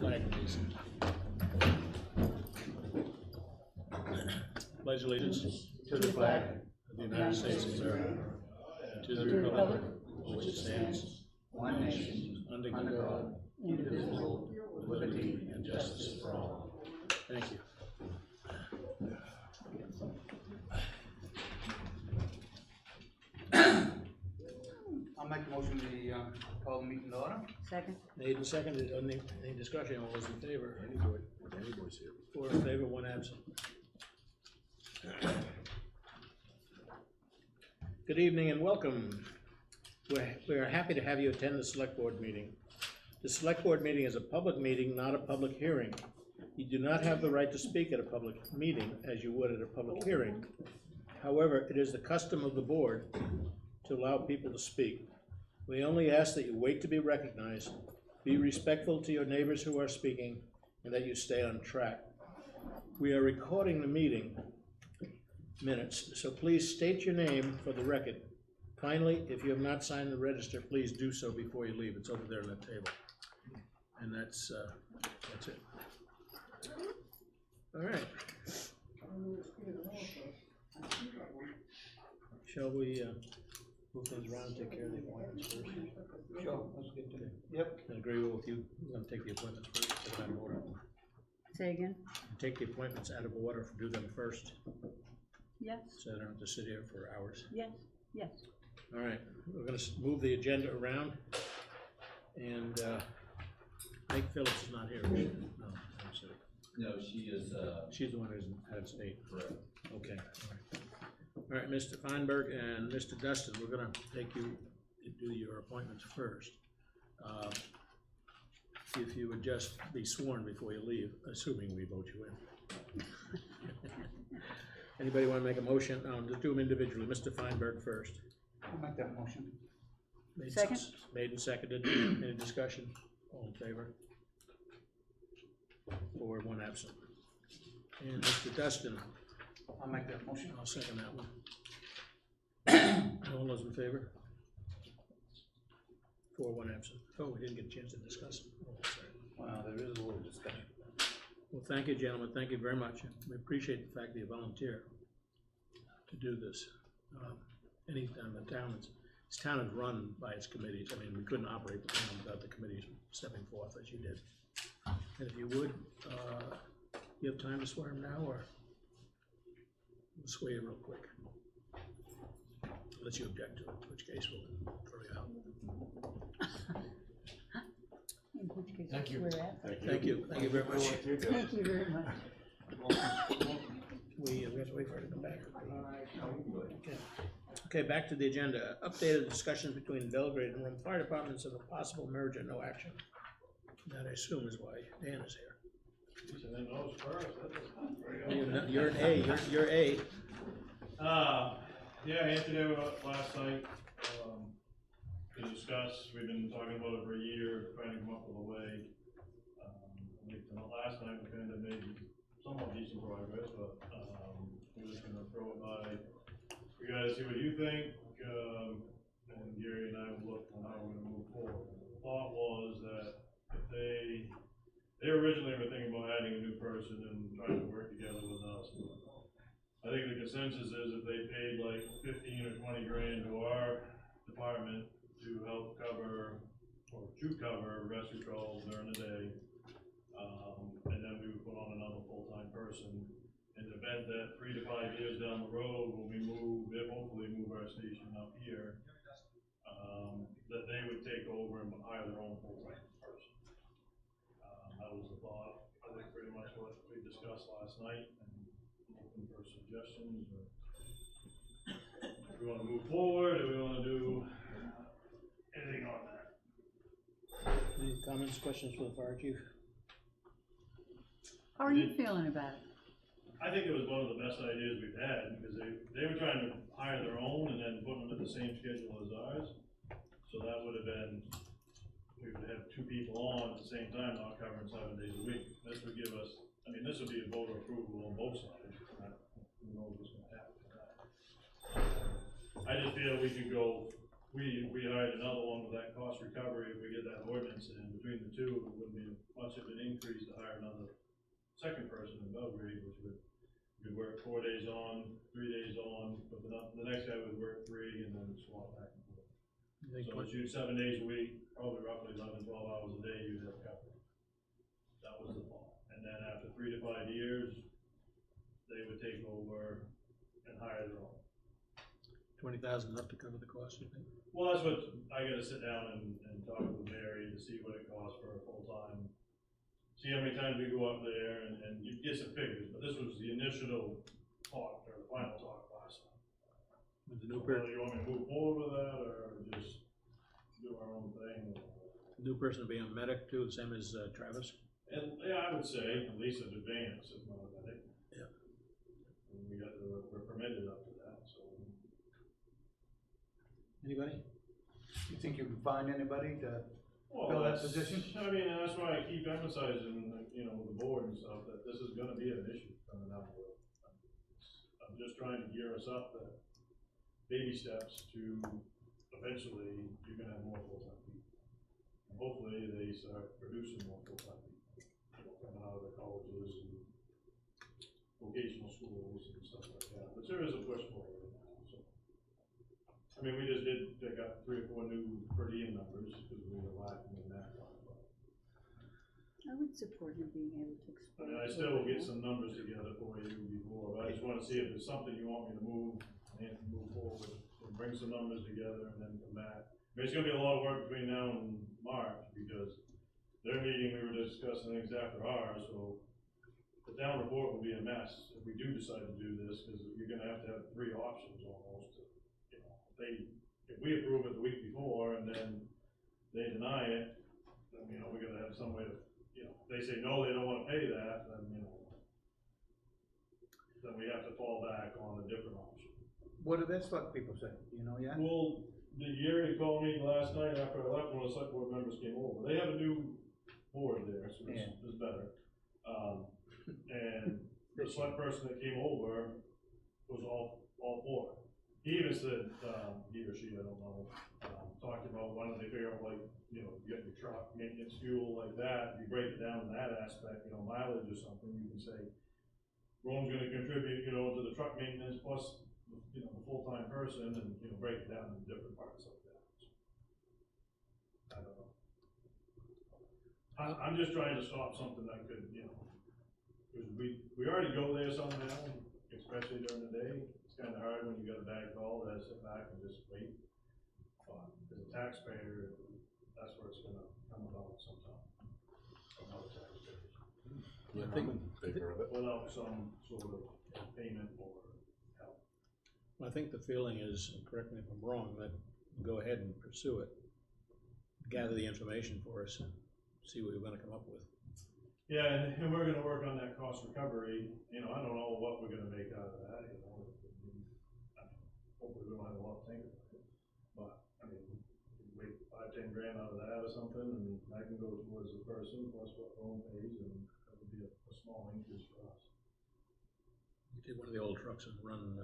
flag, please. Pledge allegiance To the flag of the United States of America, and to the republic for which it stands, one nation, under under God, God, indivisible, with liberty and justice for all. Thank you. I'll make a motion to call the meeting to order. Second. Made and seconded, any discussion, all those in favor? Anybody's here. 4 in favor, 1 absent. Good evening and welcome. We're happy to have you attend the select board meeting. The select board meeting is a public meeting, not a public hearing. You do not have the right to speak at a public meeting as you would at a public hearing. However, it is the custom of the board to allow people to speak. We only ask that you wait to be recognized, be respectful to your neighbors who are speaking, and that you stay on track. We are recording the meeting minutes, so please state your name for the record. Finally, if you have not signed the register, please do so before you leave. It's over there on that table. And that's it. All right. Shall we move things around and take care of the appointments first? Sure, let's get to it. Yep. I agree with you. We're gonna take the appointments first, put them out of order. Say again? Take the appointments out of order, do them first, Yes, so I don't have to sit here for hours. yes, yes. All right, we're gonna move the agenda around, and Mike Phillips is not here. No, I'm sorry. No, she is, She's the one who's out of state. correct. Okay, all right. All right, Mr. Feinberg and Mr. Dustin, we're gonna take you to do your appointments first. If you would just be sworn before you leave, assuming we vote you in. Anybody wanna make a motion? To do them individually. Mr. Feinberg first. I'll make that motion. Made Second. Made and seconded. Any discussion? All in favor? 4, 1 absent. And Mr. Dustin, I'll make that motion. I'll second that one. All those in favor? 4, 1 absent. Oh, we didn't get a chance to discuss it. Oh, sorry. Wow, there is a little discussion. Well, thank you, gentlemen. Thank you very much. We appreciate the fact that you volunteer to do this. Anytime the town is, this town is run by its committees. I mean, we couldn't operate the town without the committees stepping forth as you did. And if you would, you have time to swear him now, or we'll swear you real quick? Unless you object to it, in which case we'll throw you out. In which case, Thank you. we're at. Thank you. Thank you very much. Thank you very much. We have to wait for her to come back. Okay. Okay, back to the agenda. Updated discussions between Belgrade and Rome Fire Departments of a possible merger, no action. That I assume is why Dan is here. You're an A, you're A. Yeah, Anthony, last night, to discuss, we've been talking about it for a year, trying to come up with a way. I think last night we kind of made somewhat decent progress, but, we're just gonna throw it by you guys, see what you think, and Gary and I will look on how we're gonna move forward. The thought was that if they originally were thinking about adding a new person and trying to work together with us. I think the consensus is if they paid like 15 or 20 grand to our department to help cover, or to cover rescue calls during the day, and then we would put on another full-time person. In the event that 3 to 5 years down the road, when we move, they hopefully move our station up here, that they would take over and hire their own full-time person. That was the thought. I think pretty much what we discussed last night, and looking for suggestions, or if we wanna move forward, or we wanna do anything on that. Any comments, questions for the fire chief? How are you feeling about it? I think it was one of the best ideas we've had, because they were trying to hire their own and then put them at the same schedule as ours. So that would have been, we would have 2 people on at the same time, not covering 7 days a week. This would give us, I mean, this would be a voter approval on both sides. Who knows what's gonna happen to that. I just feel we could go we hired another one with that cost recovery, if we get that ordinance in, between the two, it wouldn't be much of an increase to hire another second person in Belgrade, which would work 4 days on, 3 days on, but the next guy would work 3 and then swap back and forth. You think So it's you 7 days a week, probably roughly 11, 12 hours a day you'd have covered. That was the plan. And then after 3 to 5 years, they would take over and hire their own. 20,000 enough to cover the cost, you think? Well, that's what, I gotta sit down and talk with Mary to see what it costs for a full-time. See how many times we go up there and you get some figures, but this was the initial talk, or the final talk last time. With the So new whether you want me to move forward with that, or just do our own thing. new person will be on medic too, the same as Travis? And, yeah, I would say at least an advance, if not a medic. Yeah. And we're permitted up to that, so. Anybody? You think you can find anybody to Well, fill that that's- position? I mean, and that's why I keep emphasizing, you know, with the board and stuff, that this is gonna be an issue coming down the road. I'm just trying to gear us up that baby steps to eventually, you're gonna have more full-time people. And hopefully, they start producing more full-time people, you know, coming out of the colleges and vocational schools and stuff like that, but there is a push for it right now, so. I mean, we just did pick up 3 or 4 new per diem numbers, because we were lacking in that one, but. I would support him being able to I explain. mean, I still will get some numbers together for you before, but I just wanna see if there's something you want me to move, and move forward, and bring some numbers together and then come back. I mean, it's gonna be a lot of work between now and March, because their meeting, we were discussing things after ours, so the town report will be a mess if we do decide to do this, cause you're gonna have to have 3 options almost, you know, if we approve it the week before and then they deny it, then, you know, we gotta have some way to, you know, if they say, no, they don't wanna pay that, then, you know, then we have to fall back on a different option. What do their select people say? Do you know yet? Well, the Gary called me last night after I left, one of the select board members came over, they have a new board there, so Yeah. it's better. And the select person that came over was all for it. He even said, he or she, I don't know, talked about why don't they figure out, like, you know, you got your truck, maintenance, fuel, like that, you break it down in that aspect, you know, mileage or something, you can say, Rome's gonna contribute, you know, to the truck maintenance plus, you know, the full-time person, and, you know, break it down in different parts like that. I don't know. I'm just trying to stop something that could, you know, cause we already go there some now, especially during the day. It's kinda hard when you got a bad call to sit back and just wait. But as a taxpayer, that's where it's gonna come about sometime. From other taxpayers. Yeah, I'm in favor of it. Without some sort of payment or help. Well, I think the feeling is, and correct me if I'm wrong, that go ahead and pursue it. Gather the information for us and see what we're gonna come up with. Yeah, and we're gonna work on that cost recovery, you know, I don't know what we're gonna make out of that, you know. Hopefully we don't have a lot to think about it, but, I mean, wait 5-10 grand out of that or something, and that can go towards the person, plus what Rome pays, and that would be a small increase for us. You take one of the old trucks and run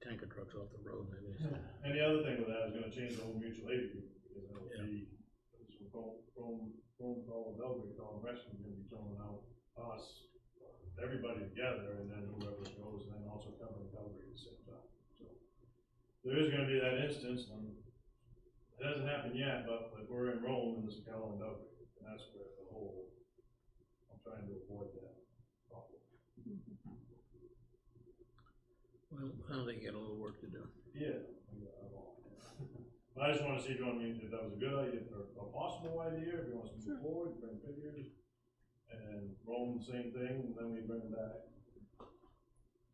tanker trucks off the road, maybe. And the other thing with that is gonna change the whole mutual aid group, because it'll Yeah. be, Rome call, Belgrade call, and Rescue gonna be throwing out us, everybody together, and then whoever goes, and then also covering Belgrade at the same time, so. There is gonna be that instance, and it hasn't happened yet, but like we're in Rome and there's a Cal and Belgrade, and that's where the whole, I'm trying to avoid that problem. Well, I don't think you got a little work to do. Yeah. But I just wanna see, if you know what I mean, if that was a good idea, or a possible idea, if you want us to move forward, bring figures. And Rome, same thing, and then we bring them back.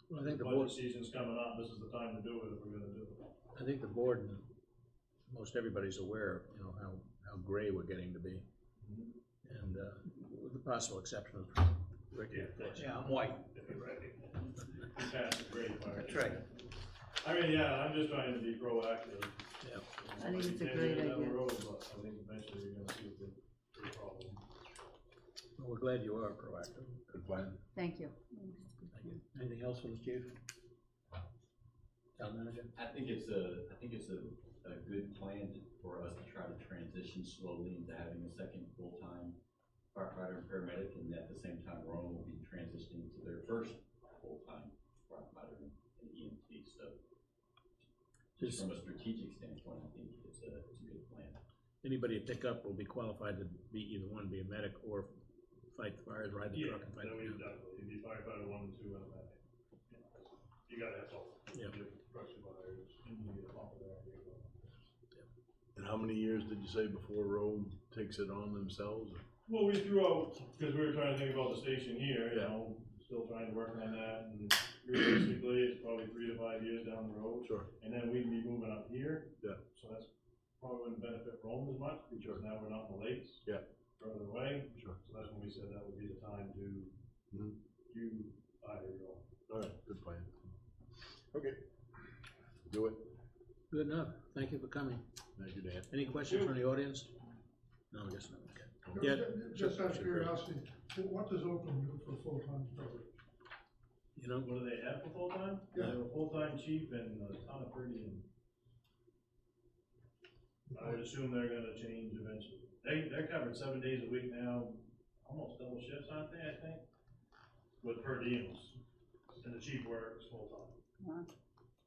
Well, I think the Budget board, season's coming up, this is the time to do it if we're gonna do it. I think the board and most everybody's aware, you know, how gray we're getting to be. And, with the possible exception of Ricky, of course. Yeah, I'm white. We passed the great part. That's right. I mean, yeah, I'm just trying to be proactive. Yeah. I think it's a 10 great years down the idea. road, but I think eventually you're gonna see a big problem. Well, we're glad you are proactive. Good plan. Thank you. Thank you. Anything else for the chief? Town manager? I think it's a good plan for us to try to transition slowly into having a second full-time firefighter and paramedic, and at the same time, Rome will be transitioning to their first full-time firefighter and EMT, so just from a strategic standpoint, I think it's a good plan. Anybody you pick up will be qualified to be either one, be a medic or fight the fires, ride the Yeah, truck and fight that the would fire. definitely, you'd be firefighter 1 and 2 and a medic. You gotta have both. Yeah. You have brush fires, you need a bumper there. And how many years did you say before Rome takes it on themselves? Well, we threw out, because we were trying to think about the station here, you Yeah. know, still trying to work on that, and realistically, it's probably 3 to 5 years down the road. Sure. And then we'd be moving up here. Yeah. So that's probably wouldn't benefit Rome as much, because now we're not in the lakes. Yeah. Further away, Sure. so that's when we said that would be the time to Mhm. do either or. All right, good plan. Okay. Do it. Good enough. Thank you for coming. Thank you, Dan. Any questions from the audience? No, I guess not, okay. Yeah, Just out of sure. curiosity, what does Oakland do for full-time coverage? You know, What do they have for full-time? They Yeah. have a full-time chief and a ton of per diem. I would assume they're gonna change eventually. They're covered 7 days a week now, almost double shifts, aren't they, I think? With per diems, and the chief works full-time. Wow.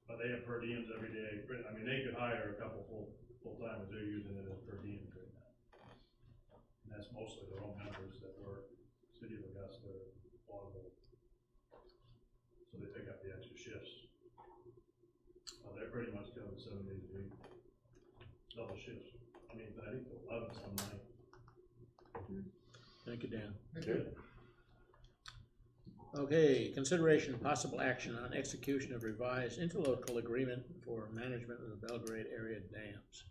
But they have per diems every day, I mean, they could hire a couple full-timers, they're using it as per diems right now. And that's mostly their own members that work, City of Augusta, Waterville. So they pick up the extra shifts. They're pretty much covered 7 days a week. Double shifts, I mean, I think 11 some night. thank you, Dan. Okay. Okay, consideration and possible action on execution of revised interlocal agreement for management of the Belgrade area dams.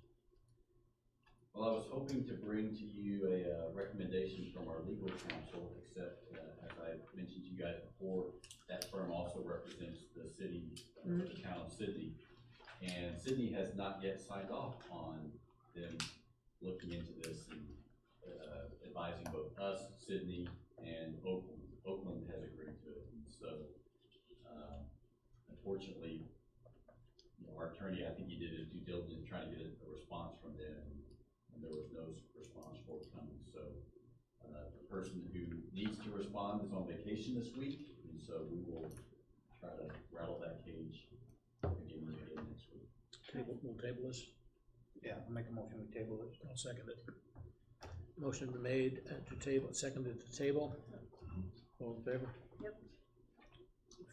Well, I was hoping to bring to you a recommendation from our legal counsel, except as I mentioned to you guys before, that firm also represents the city, the town of Sydney. And Sydney has not yet signed off on them looking into this and advising both us, Sydney, and Oakland. Oakland has agreed to it, and so unfortunately, you know, our attorney, I think he did his due diligence trying to get a response from them, and there was no response forthcoming. So the person who needs to respond is on vacation this week, and so we will try to rattle that cage again and again next week. We'll table this. Yeah, I'll make a motion to table it. I'll second it. Motion been made to table, seconded to table. All in favor? Yep.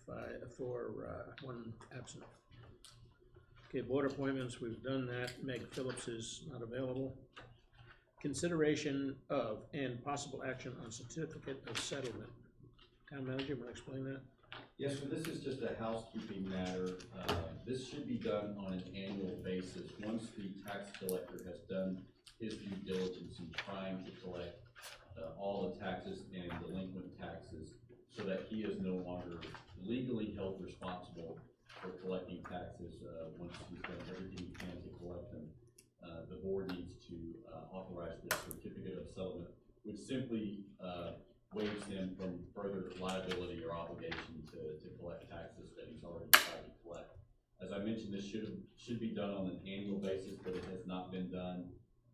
5, 4, 1 absent. Okay, board appointments, we've done that. Meg Phillips is not available. Consideration of and possible action on certificate of settlement. Town manager, want to explain that? Yes, so this is just a housekeeping matter. This should be done on an annual basis. Once the tax collector has done his due diligence in trying to collect all the taxes and delinquent taxes, so that he is no longer legally held responsible for collecting taxes, once he's done everything he can to collect them. The board needs to authorize this certificate of settlement, which simply waives him from further liability or obligation to collect taxes that he's already tried to collect. As I mentioned, this should be done on an annual basis, but it has not been done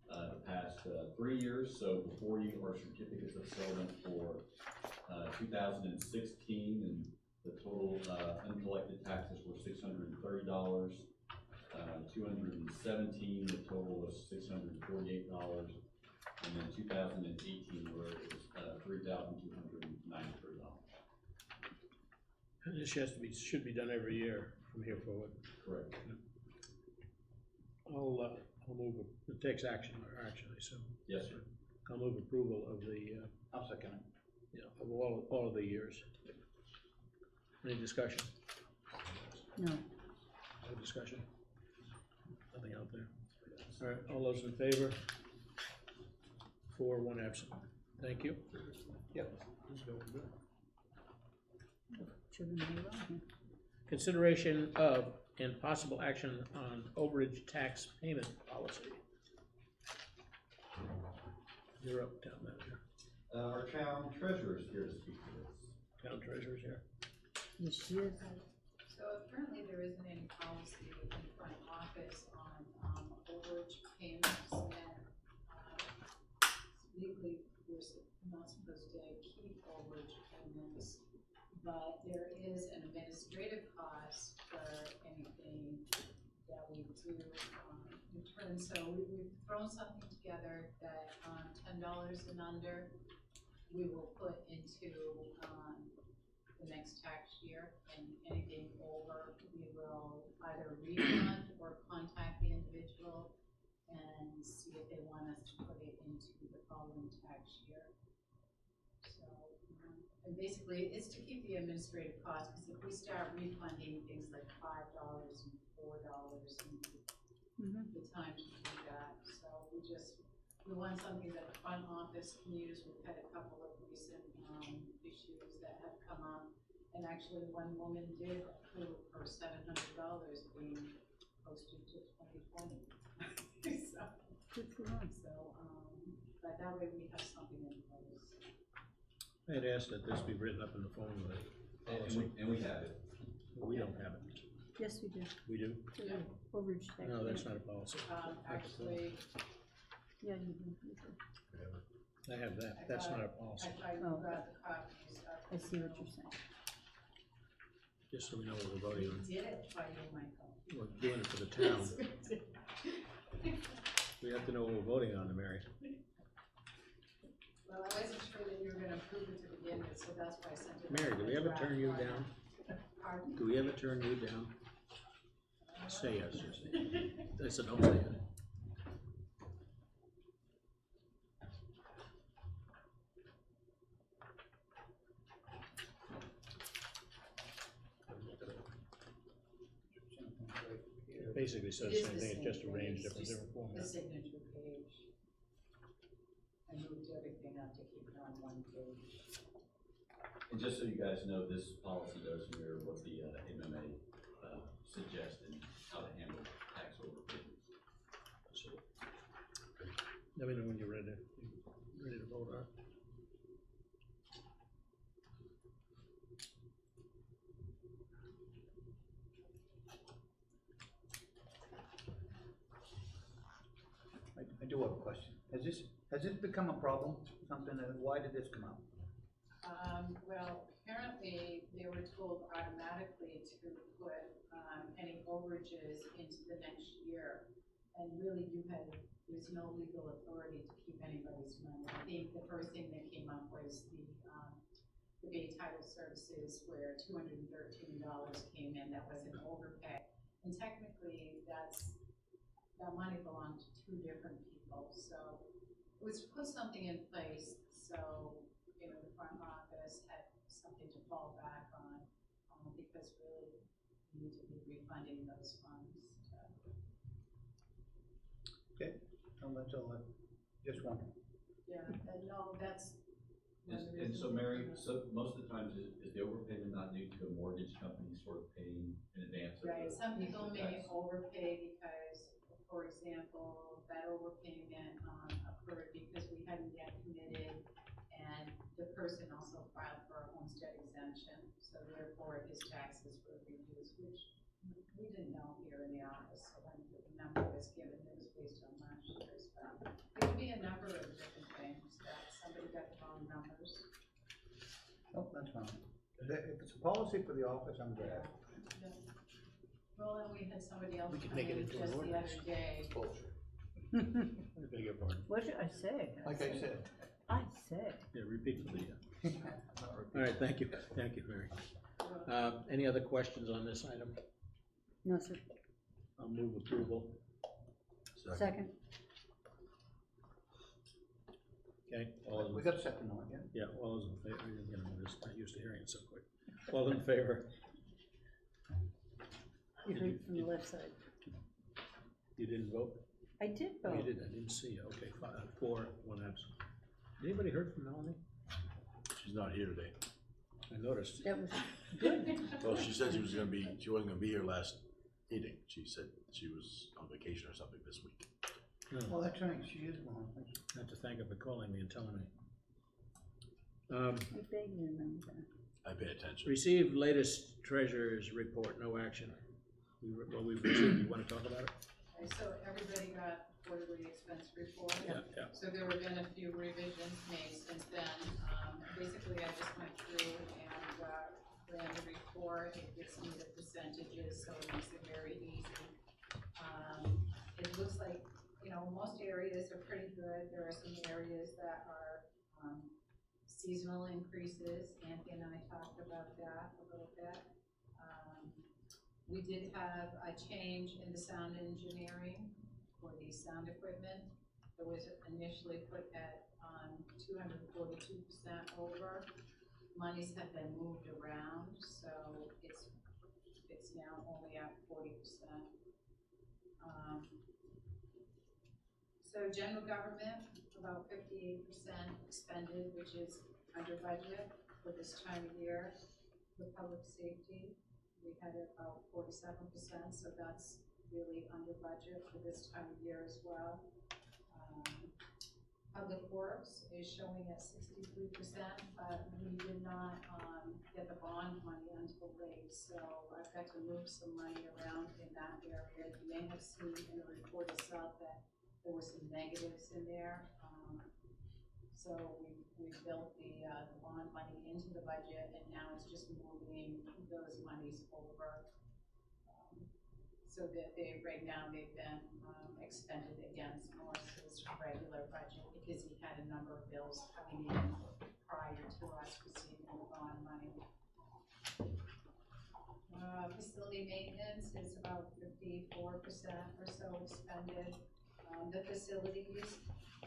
the past 3 years. So before you are certificates of settlement for 2016, and the total uncollected taxes were $630. 217, the total was $648, and then 2018, where it was $3,293. And this should be done every year from here forward. Correct. I'll move, it takes action, or actually, so Yes, sir. I'll move approval of the, I'll second it. of all of the years. Any discussion? No. No discussion? Nothing out there? All right, all those in favor? 4, 1 absent. Thank you. Yep. Shouldn't be wrong here. Consideration of and possible action on overage tax payment policy. You're up, town manager. Our town treasurer is here to speak to this. Town treasurer's here. Yes, she is. So apparently there isn't any policy in front office on, overage payments and, legally, not supposed to keep overage payments. But there is an administrative cost for anything that we do, return. So we've thrown something together that, $10 and under, we will put into, the next tax year, and anything over, we will either refund or contact the individual and see if they want us to put it into the following tax year. So, and basically, it's to keep the administrative costs, because if we start refunding things like $5 and $4, and the time to do that, so we want something that the front office can use. We've had a couple of recent, issues that have come up, and actually one woman did approve for $700 being posted to 2020. So, Good for them. but that way we have something in place. I had asked that this be written up in the phone with policy. And we have it. We don't have it. Yes, we do. We do? Overage tax. No, that's not a policy. Actually, Yeah, you do. You do. I have that. That's not a policy. I tried to Oh. grab the copies of. I see what you're saying. Just so we know what we're voting on. We did it by you, Michael. We're doing it for the town. We have to know what we're voting on, Mary. Well, I wasn't sure that you were gonna approve it to begin with, so that's why I sent it. Mary, do we ever turn you down? Pardon? Do we ever turn you down? Say yes, Susie. I said, don't say it. It basically says the It is same the thing, it's just same arranged thing, different, it's different The format. signature page. I moved everything up to keep it on one page. And just so you guys know, this policy does mirror what the MMA suggests in how to handle tax overpayments. So, let me know when you're ready to vote on it. I do have a question. Has this become a problem, something, why did this come out? Well, apparently, they were told automatically to put, any overages into the next year. And really, there's no legal authority to keep anybody's money. I think the first thing that came up was the Bay Title Services, where $213 came in, that was an overpay. And technically, that money belonged to two different people, so it was to put something in place, so, the front office had something to fall back on, because really, we need to be refunding those funds. Okay, no, that's all, just wondering. Yeah, and no, that's. one of the And so reasons Mary, we- so most of the times is the overpayment not due to a mortgage company sort of paying in advance of Right, the some people may tax? overpay because, for example, that overpayment, occurred because we hadn't yet committed, and the person also filed for a homestead exemption, so therefore his taxes were reduced, which we didn't know here in the office, so when the number was given, it was based on last year's. It could be a number of different things, that somebody got the wrong numbers. Oh, that's fine. If it's a policy for the office, I'm good. Yeah. Well, and we had somebody else We could come make it in into just an the ordinance. other day. I beg your pardon. What did I say? Like I said. I said. Yeah, repeat the lead. All right, thank you, Mary. Any other questions on this item? No, sir. I'll move approval. Second. Okay, all those, We got a second on it, yeah? yeah, all those in favor, I'm just not used to hearing it so quick. All in favor? You heard from the left side. You didn't vote? I did Oh, you vote. did, I didn't see you. Okay, 4, 1 absent. Anybody heard from Melanie? She's not here today. I noticed. That was good. Well, she said she wasn't gonna be here last meeting. She said she was on vacation or something this week. Well, that's right, she is gone. I have to thank her for calling me and telling me. I vaguely remember that. I pay attention. Received latest treasurer's report, no action. Well, we've received, you wanna talk about it? Okay, so everybody got quarterly expense report? Yeah. So there have been a few revisions made since then. Basically, I just went through and, ran the report. It gives me the percentages, so it makes it very easy. It looks like, you know, most areas are pretty good. There are some areas that are, seasonal increases. Anthony and I talked about that a little bit. We did have a change in the sound engineering for the sound equipment. It was initially put at, 242% over. Monies have been moved around, so it's now only at 40%. So general government, about 58% expended, which is under budget for this time of year. For public safety, we had about 47%, so that's really under budget for this time of year as well. Public works is showing at 63%, but we did not, get the bond money until late, so I've got to move some money around in that area. You may have seen in the report itself that there were some negatives in there. So we built the bond money into the budget, and now it's just moving those monies over. So that right now they've been expended against Morris's regular budget because he had a number of bills coming in prior to us receiving the bond money. Facility maintenance is about 54% or so expended. The facilities,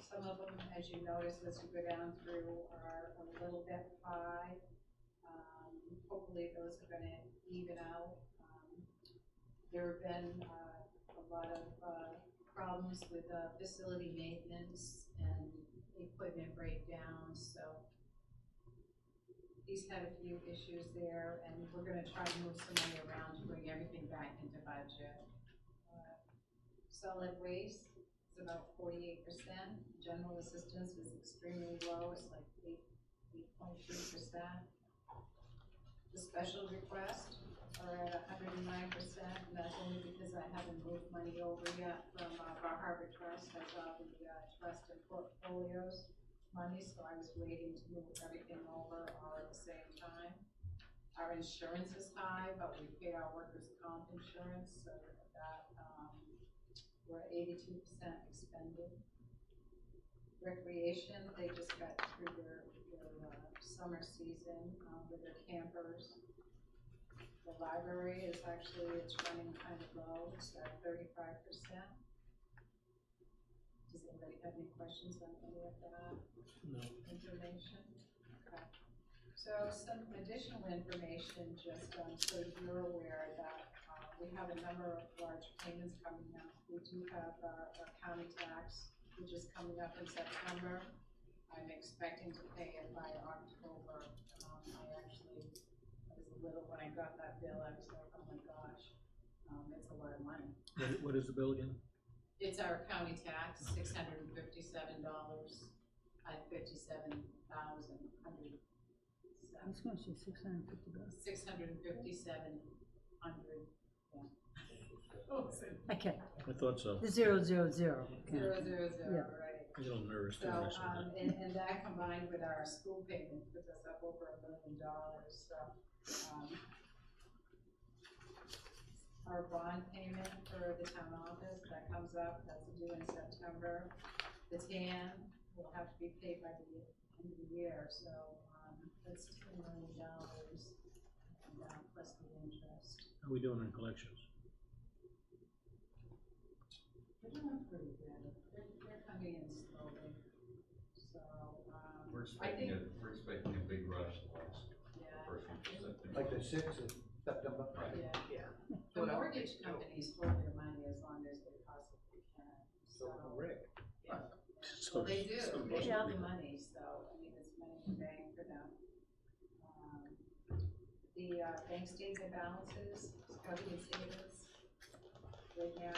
some of them, as you notice, as you go down through, are a little bit high. Hopefully those are gonna even out. There have been a lot of problems with facility maintenance and equipment breakdowns, so he's had a few issues there, and we're gonna try to move some money around to bring everything back into budget. Solid waste is about 48%. General assistance is extremely low, it's like 8.3%. The special request are at 109%, and that's only because I haven't moved money over yet from Bar Harbor Trust. I saw the trust and portfolios money, so I was waiting to move everything over all at the same time. Our insurance is high, but we pay our workers' comp insurance, so that, we're 82% expended. Recreation, they just got through their summer season with their campers. The library is actually, it's running kind of low, it's at 35%. Does anybody have any questions on any of that No. information? Okay. So some additional information, just so you're aware that we have a number of large payments coming up. We do have our county tax, which is coming up in September. I'm expecting to pay it by October. I was a little, when I got that bill, I was like, oh my gosh, it's a lot of money. What is the bill again? It's our county tax, $657 at $57,100. I was gonna say $650. $657,100. Okay, I thought so. the 000. Zero, okay. zero, zero, Yeah. right. I'm a little nervous So, doing this one. and that combined with our school payment puts us up over $1 million, so, our bond payment for the town office, that comes up, that's due in September. The TAN will have to be paid by the end of the year, so, that's $10 million, and, plus the interest. How are we doing on collections? They're doing pretty good, they're coming in slowly, so, We're I think, expecting a big rush the yeah. first week of September. Like the 6th of September? Yeah. The mortgage companies hold their money as long as they possibly can, so. Rick. Yeah. So- Well, they do, so they most have the people- money, so, I mean, it's money in the bank for them. The, bank statement balances, Scotian savings, right now,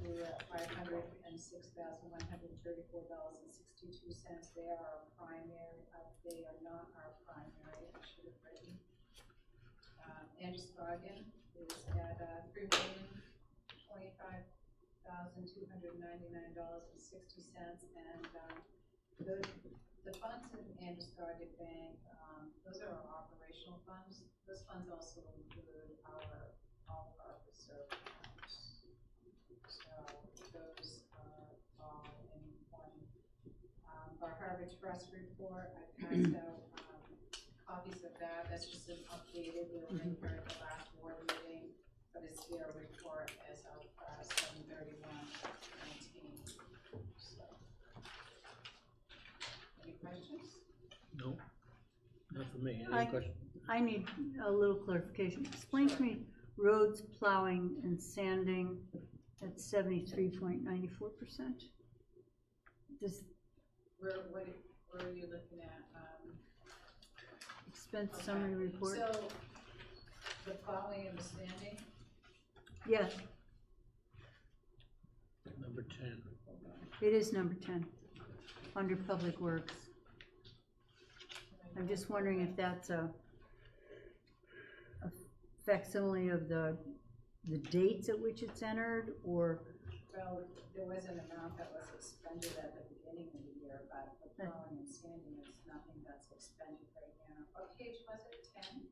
we're at $506,134.62. They are our primary, they are not our primary, I should have written Androscoggin is at, $3,25,299.60, and, the funds in Androscoggin Bank, those are our operational funds. Those funds also include all of our reserve accounts. So those are all in one. Our Harbor Trust report, I passed out, copies of that. That's just an updated, we were in here at the last board meeting, but it's their report as of, 7/31/19. So. Any questions? No, not for me. I- Any question? I need a little clarification. Explain to me roads, plowing, and sanding at 73.94%. Does Where are you looking at? expense Okay. summary report? So, the plowing and the sanding, Yes, Number 10. it is number 10, under Public Works. I'm just wondering if that's a facsimile of the dates at which it's entered, or, well, there was an amount that was expended at the beginning of the year, but the plowing and sanding is nothing that's expended right now. What page was it, 10?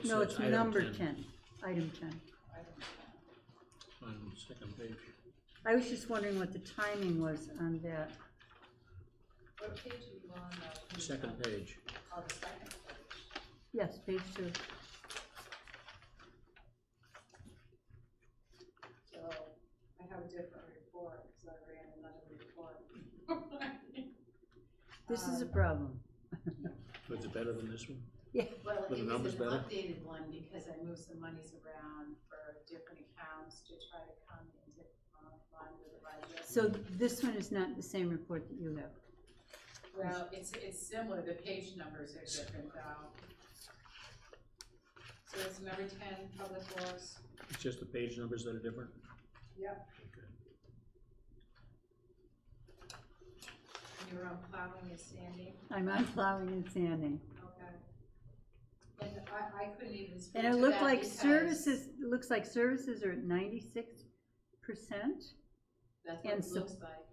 no, it's item number 10, item 10. I don't know. On the second page. I was just wondering what the timing was on that. What page are you on, though? Second page. Oh, the second page. Yes, page 2. So, I have a different report, because I ran another report. This is a problem. Was it better than this one? Well, Were the it was numbers an better? updated one, because I moved some monies around for different accounts to try to come into, line with the budget. So this one is not the same report that you have? Well, it's similar, the page numbers are different though. So it's number 10, Public Works. It's just the page numbers that are different? Yep. Okay. And you're on plowing and sanding, I'm on plowing and sanding. okay. And I couldn't even speak And to it that looked like because services, it looks like services are at 96%. that's what and it so- looks like.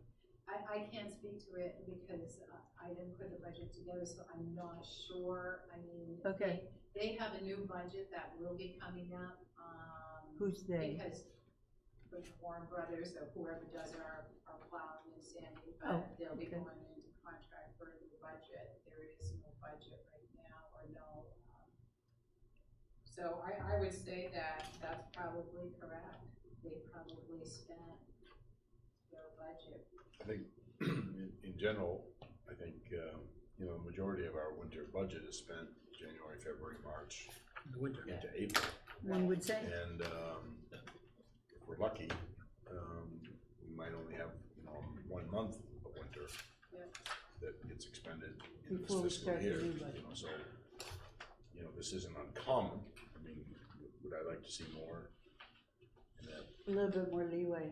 I can't speak to it because I didn't put the budget together, so I'm not sure. I mean, Okay. they have a new budget that will be coming up, Who's they? because the Warren Brothers or whoever does our plowing and sanding, Oh, but they'll be okay. going into contract for a new budget. There is no budget right now, or no, so I would say that that's probably correct. They probably spent their budget. I think, in general, I think, you know, the majority of our winter budget is spent January, February, March, The winter. into April. One would say. And, if we're lucky, we might only have, you know, 1 month of winter Yep. that gets expended in this Before we fiscal start the year, new you budget. know, so, you know, this isn't uncommon. I mean, would I like to see more in that A little bit more leeway.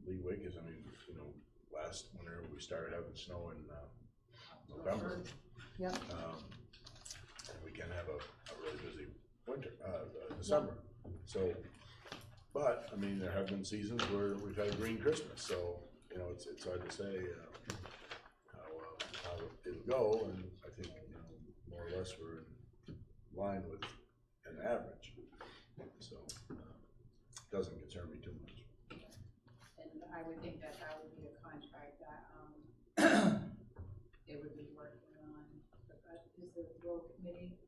leeway? Cause I mean, you know, last winter, we started having snow in, November. Yep. And we can have a really busy winter, December. So, but, I mean, there have been seasons where we've had a green Christmas, so, you know, it's hard to say, how it'll go, and I think, you know, more or less we're in line with an average. So, doesn't concern me too much. And I would think that that would be a contract that, they would be working on. Is the road committee,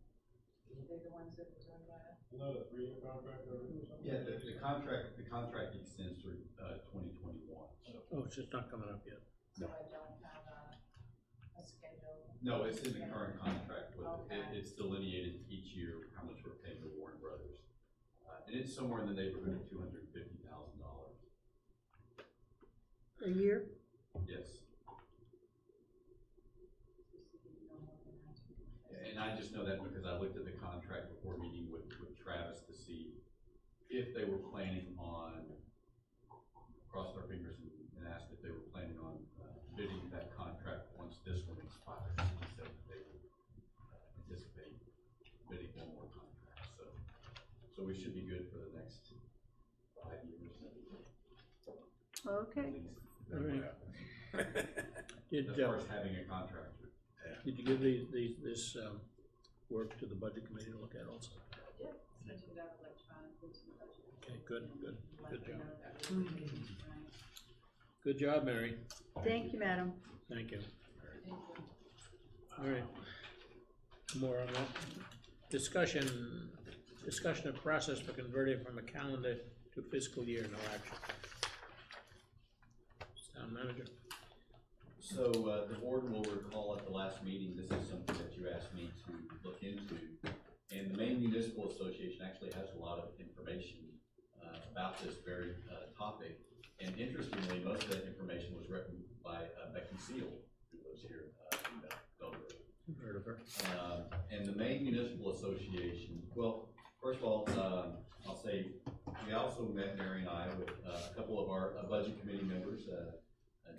they're the ones that are doing that? Another 3-year contract or something? Yeah, the contract extends through, 2021. Oh, it's just not coming up yet. So I don't have a schedule. No, it's in the current contract, but Okay. it's delineated each year how much we're paying to Warren Brothers. And it's somewhere in the neighborhood of $250,000. A year? Yes. And I just know that because I looked at the contract before meeting with Travis to see if they were planning on, crossed our fingers and asked if they were planning on bidding that contract once this one expires. He said that they would anticipate bidding one more contract, so So we should be good for the next 5 years. Okay, At least, All right. Did, as far as having a contractor. did you give this, work to the budget committee to look at also? Yeah, sent it out electronically to the budget. Okay, good job. Right. Good job, Mary. thank you, madam. Thank you. Thank you. All right. More on that. Discussion of process for converting from a calendar to fiscal year, no action. Town manager. So, the board will recall at the last meeting, this is something that you asked me to look into. And the Maine Municipal Association actually has a lot of information, about this very, topic. And interestingly, most of that information was written by, Becky Seal, who lives here, in Belgrade. Heard of her? And the Maine Municipal Association, well, first of all, I'll say, we also met, Mary and I, with a couple of our budget committee members,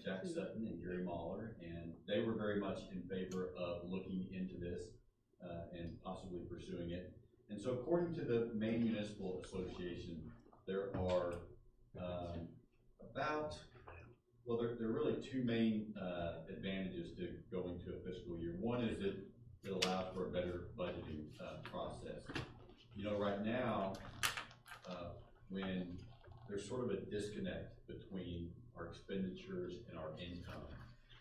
Jack Sutton and Gary Mahler, and they were very much in favor of looking into this and possibly pursuing it. And so according to the Maine Municipal Association, there are there are really two main advantages to going to a fiscal year. One is that it allows for a better budgeting process. You know, right now, when there's sort of a disconnect between our expenditures and our income,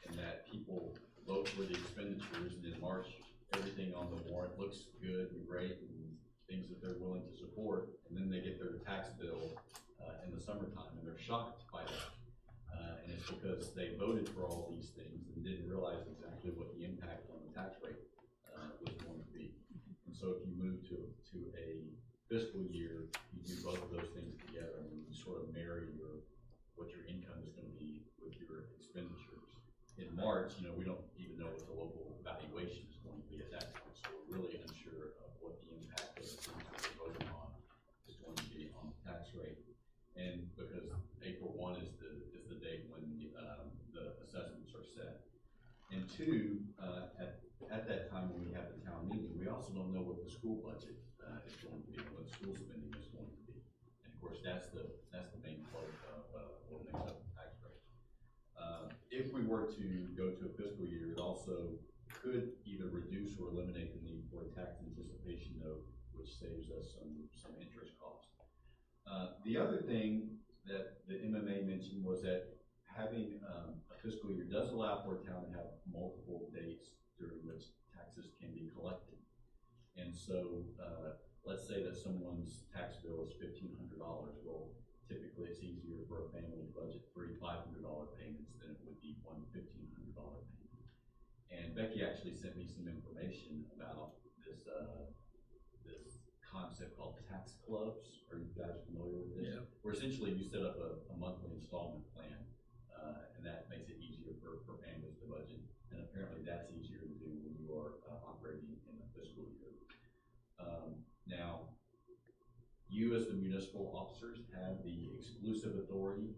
and that people vote for the expenditures, and in March, everything on the warrant looks good and great, and things that they're willing to support, and then they get their tax bill in the summertime, and they're shocked by that. And it's because they voted for all these things and didn't realize exactly what the impact on the tax rate was going to be. And so if you move to a fiscal year, you do both of those things together, and you sort of marry what your income is going to be with your expenditures. In March, you know, we don't even know what the local valuation is going to be at that point, so we're really unsure of what the impact of the things that we're voting on is going to be on the tax rate. And because April 1 is the date when the assessments are set. And two, at that time when we have the town meeting, we also don't know what the school budget is going to be, what school spending is going to be. And of course, that's the main part of what makes up the tax rate. If we were to go to a fiscal year, it also could either reduce or eliminate the need for a tax anticipation note, which saves us some interest costs. The other thing that the MMA mentioned was that having a fiscal year does allow for a town to have multiple dates during which taxes can be collected. And so, let's say that someone's tax bill is $1,500. Well, typically it's easier for a family to budget $300, $500 payments than it would be one $1,500 payment. And Becky actually sent me some information about this concept called tax clubs. Are you guys familiar with this? Yeah. Where essentially you set up a monthly installment plan, and that makes it easier for families to budget. And apparently that's easier to do when you are operating in a fiscal year. Now, you as the municipal officers have the exclusive authority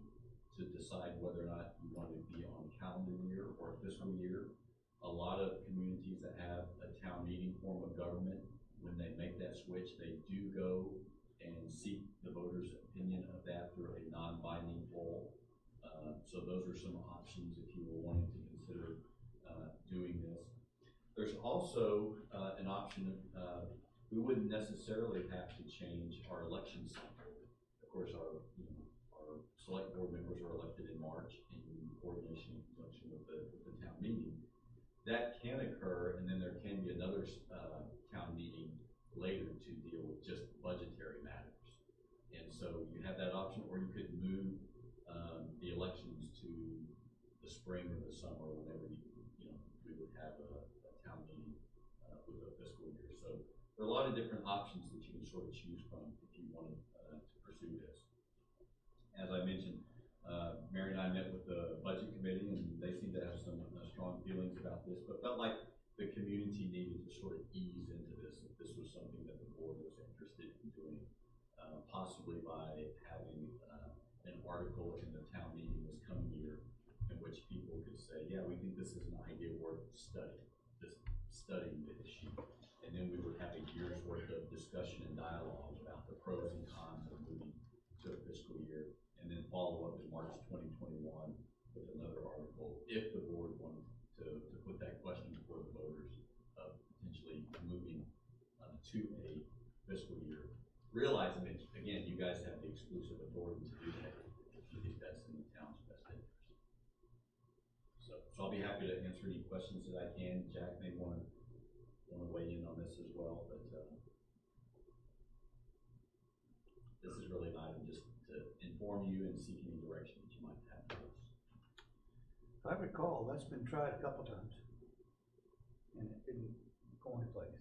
to decide whether or not you want to be on a calendar year or a fiscal year. A lot of communities that have a town meeting form of government, when they make that switch, they do go and seek the voters' opinion of that through a non-binding poll. So those are some options if you were wanting to consider doing this. There's also an option of, we wouldn't necessarily have to change our election cycle. Of course, our select board members are elected in March in coordination and conjunction with the town meeting. That can occur, and then there can be another town meeting later to deal with just budgetary matters. And so you have that option, or you could move the elections to the spring or the summer, whenever we would have a town meeting with a fiscal year. So there are a lot of different options that you can sort of choose from if you wanted to pursue this. As I mentioned, Mary and I met with the budget committee, and they seem to have some strong feelings about this, but felt like the community needed to sort of ease into this, if this was something that the board was interested in doing, possibly by having an article in the town meeting this coming year in which people could say, yeah, we think this is an idea worth studying the issue. And then we would have a year's worth of discussion and dialogue about the pros and cons of moving to a fiscal year, and then follow up in March 2021 with another article, if the board wanted to put that question before the voters of potentially moving to a fiscal year. Realizing that, again, you guys have the exclusive authority to do that if you think that's in the town's best interest. So I'll be happy to answer any questions that I can. Jack may want to weigh in on this as well, but this is really an item just to inform you and seek any direction that you might have for us. If I recall, that's been tried a couple times, and it didn't go into place.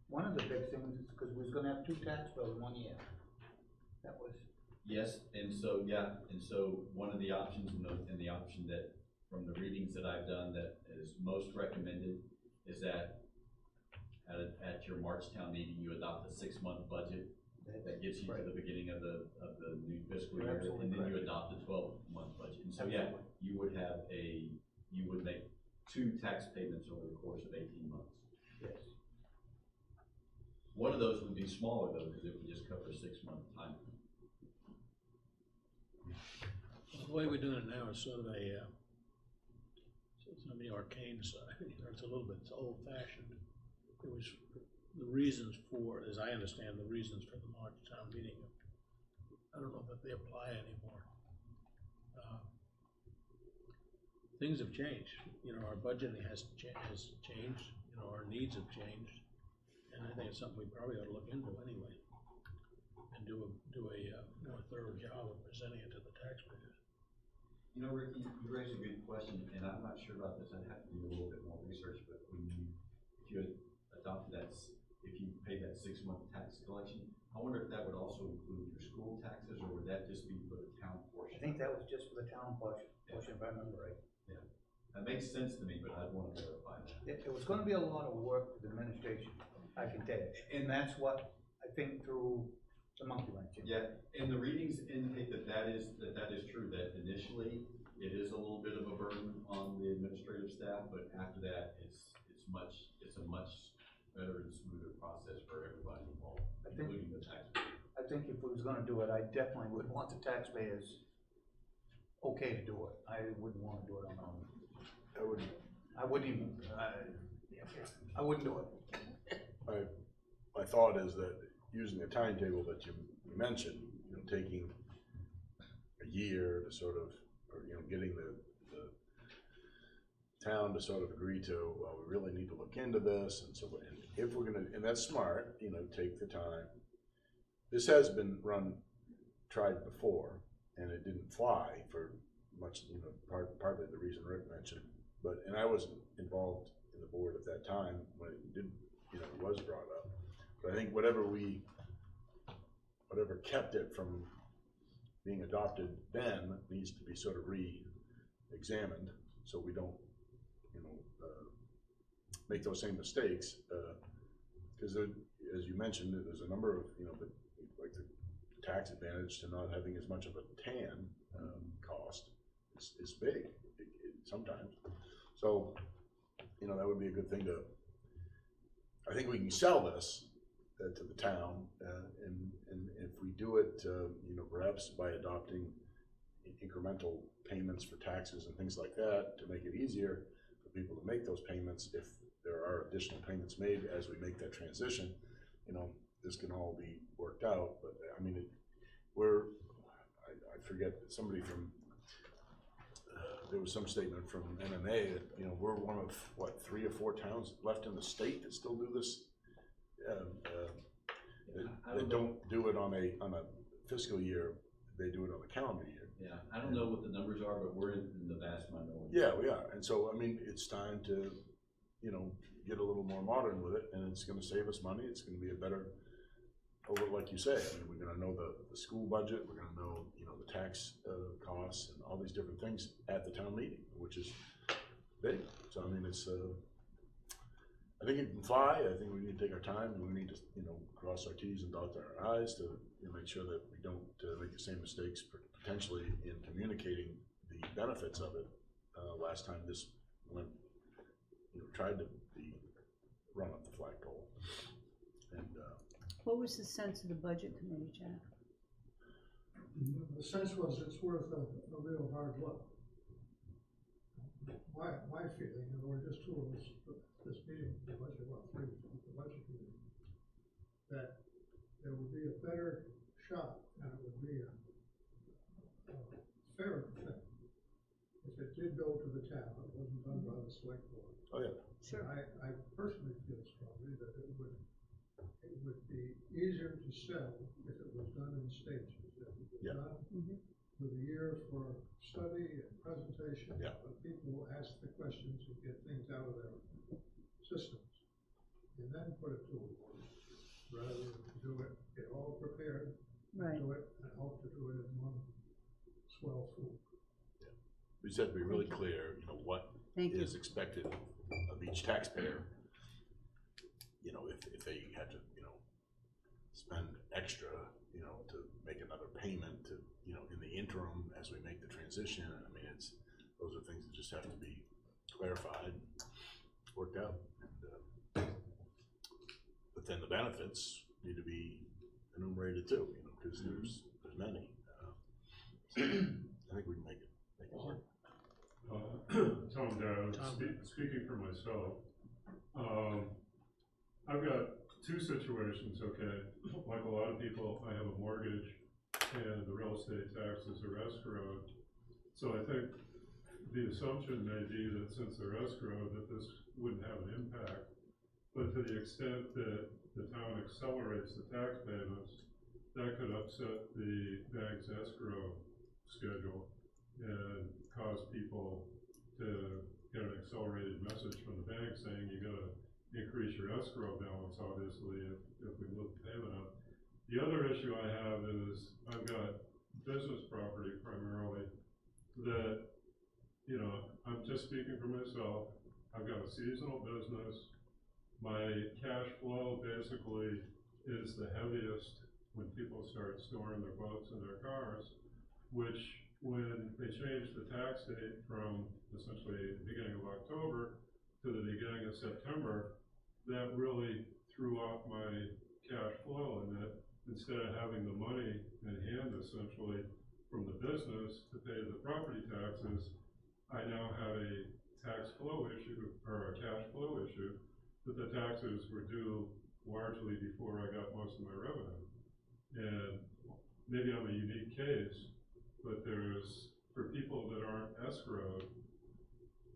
One of the big things is because we was gonna have 2 tax bills in 1 year. That was, Yes, and so, one of the options and the option that, from the readings that I've done, that is most recommended is that at your March town meeting, you adopt a 6-month budget that gets you to the beginning of the new fiscal You're year, absolutely and then you correct. adopt a 12-month budget. And so, Absolutely. you would make 2 tax payments over the course of 18 months. yes. One of those would be smaller though, because it would just cover a 6-month time. The way we're doing it now is sort of a, it's on the arcane side, it's a little bit, it's old fashioned. It was the reasons for, as I understand, the reasons for the March town meeting. I don't know that they apply anymore. Things have changed, you know, our budgeting has changed, you know, our needs have changed. And I think it's something we probably ought to look into anyway. And do a more thorough job of presenting it to the taxpayers. You know, Ricky, you raised a good question, and I'm not sure about this. I'd have to do a little bit more research, but if you adopted if you paid that 6-month tax collection, I wonder if that would also include your school taxes, or would that just be for the town I portion? think that was just for the town portion, if I remember right. That makes sense to me, but I'd want to verify that. It was gonna be a lot of work for the administration, I can tell you, and that's what I think through the monkey wrench. Yeah, and the readings indicate that is true, that initially it is a little bit of a burden on the administrative staff, but after that, it's a much better and smoother process for everybody involved, I think- including the taxpayer. I think if we was gonna do it, I definitely would want the taxpayers okay to do it. I wouldn't wanna do it on my own. I wouldn't even, I wouldn't do it. My thought is that using the timetable that you mentioned, you know, taking a year to sort of, or, you know, getting the town to sort of agree to, well, we really need to look into this, and so, and if we're gonna, and that's smart, you know, take the time. This has been tried before, and it didn't fly for much, you know, partly the reason Rick mentioned, but, and I wasn't involved in the board at that time when it did, you know, it was brought up. But I think whatever kept it from being adopted then needs to be sort of re-examined, so we don't, you know, make those same mistakes. Because as you mentioned, there's a number of, you know, like the tax advantage to not having as much of a TAN cost is big sometimes. So, you know, that would be a good thing to, I think we can sell this to the town, and if we do it, you know, perhaps by adopting incremental payments for taxes and things like that to make it easier for people to make those payments. If there are additional payments made as we make that transition, you know, this can all be worked out. But I mean, I forget, somebody from, there was some statement from MMA that, you know, we're one of, what, 3 or 4 towns left in the state that still do this, that don't do it on a fiscal year, they do it on a calendar year. Yeah, I don't know what the numbers are, but we're in the vast minority. Yeah, we are, and so, I mean, it's time to, you know, get a little more modern with it, and it's gonna save us money, it's gonna be a better, like you say, I mean, we're gonna know the school budget, we're gonna know, you know, the tax costs and all these different things at the town meeting, which is big. So, I mean, it's, I think it can fly. I think we need to take our time, and we need to, you know, cross our T's and dot our I's to, you know, make sure that we don't make the same mistakes potentially in communicating the benefits of it. Last time this went, you know, tried to be run up the flagpole. And, What was the sense of the budget committee, Jack? The sense was it's worth a real hard look. My feeling, and we're just two of us, at this meeting, the budget, well, three, the budget committee, that there would be a better shot, and it would be a fairer thing if it did go to the town, it wasn't done by the select board. oh yeah, Sure. I personally feel strongly that it would be easier to sell if it was done in stages. If it was Yeah. done Mhm. with a year for study and presentation. Yeah. Let people ask the questions and get things out of their systems. And then put it to a vote, rather than do it, get all prepared, Right. do it, and hope to do it in one swell swoop. we just have to be really clear, you know, what Thank you. is expected of each taxpayer. You know, if they had to, you know, spend extra, you know, to make another payment to, you know, in the interim as we make the transition, I mean, those are things that just have to be clarified, worked out. And, but then the benefits need to be enumerated too, you know, because there's many. So I think we can make it work. Tom Dowd, speaking for myself, I've got two situations, okay? Like a lot of people, I have a mortgage and the real estate taxes are escrowed. So I think the assumption may be that since they're escrowed, that this wouldn't have an impact. But to the extent that the town accelerates the tax payments, that could upset the bank's escrow schedule and cause people to get an accelerated message from the bank saying you gotta increase your escrow balance, obviously, if we move the payment up. The other issue I have is I've got business property primarily that, you know, I'm just speaking for myself. I've got a seasonal business. My cash flow basically is the heaviest when people start storing their boats and their cars, which when they changed the tax date from essentially the beginning of October to the beginning of September, that really threw off my cash flow, and that instead of having the money in hand essentially from the business to pay the property taxes, I now have a tax flow issue, or a cash flow issue, that the taxes were due largely before I got most of my revenue. And maybe I'm a unique case, but there's, for people that aren't escrowed,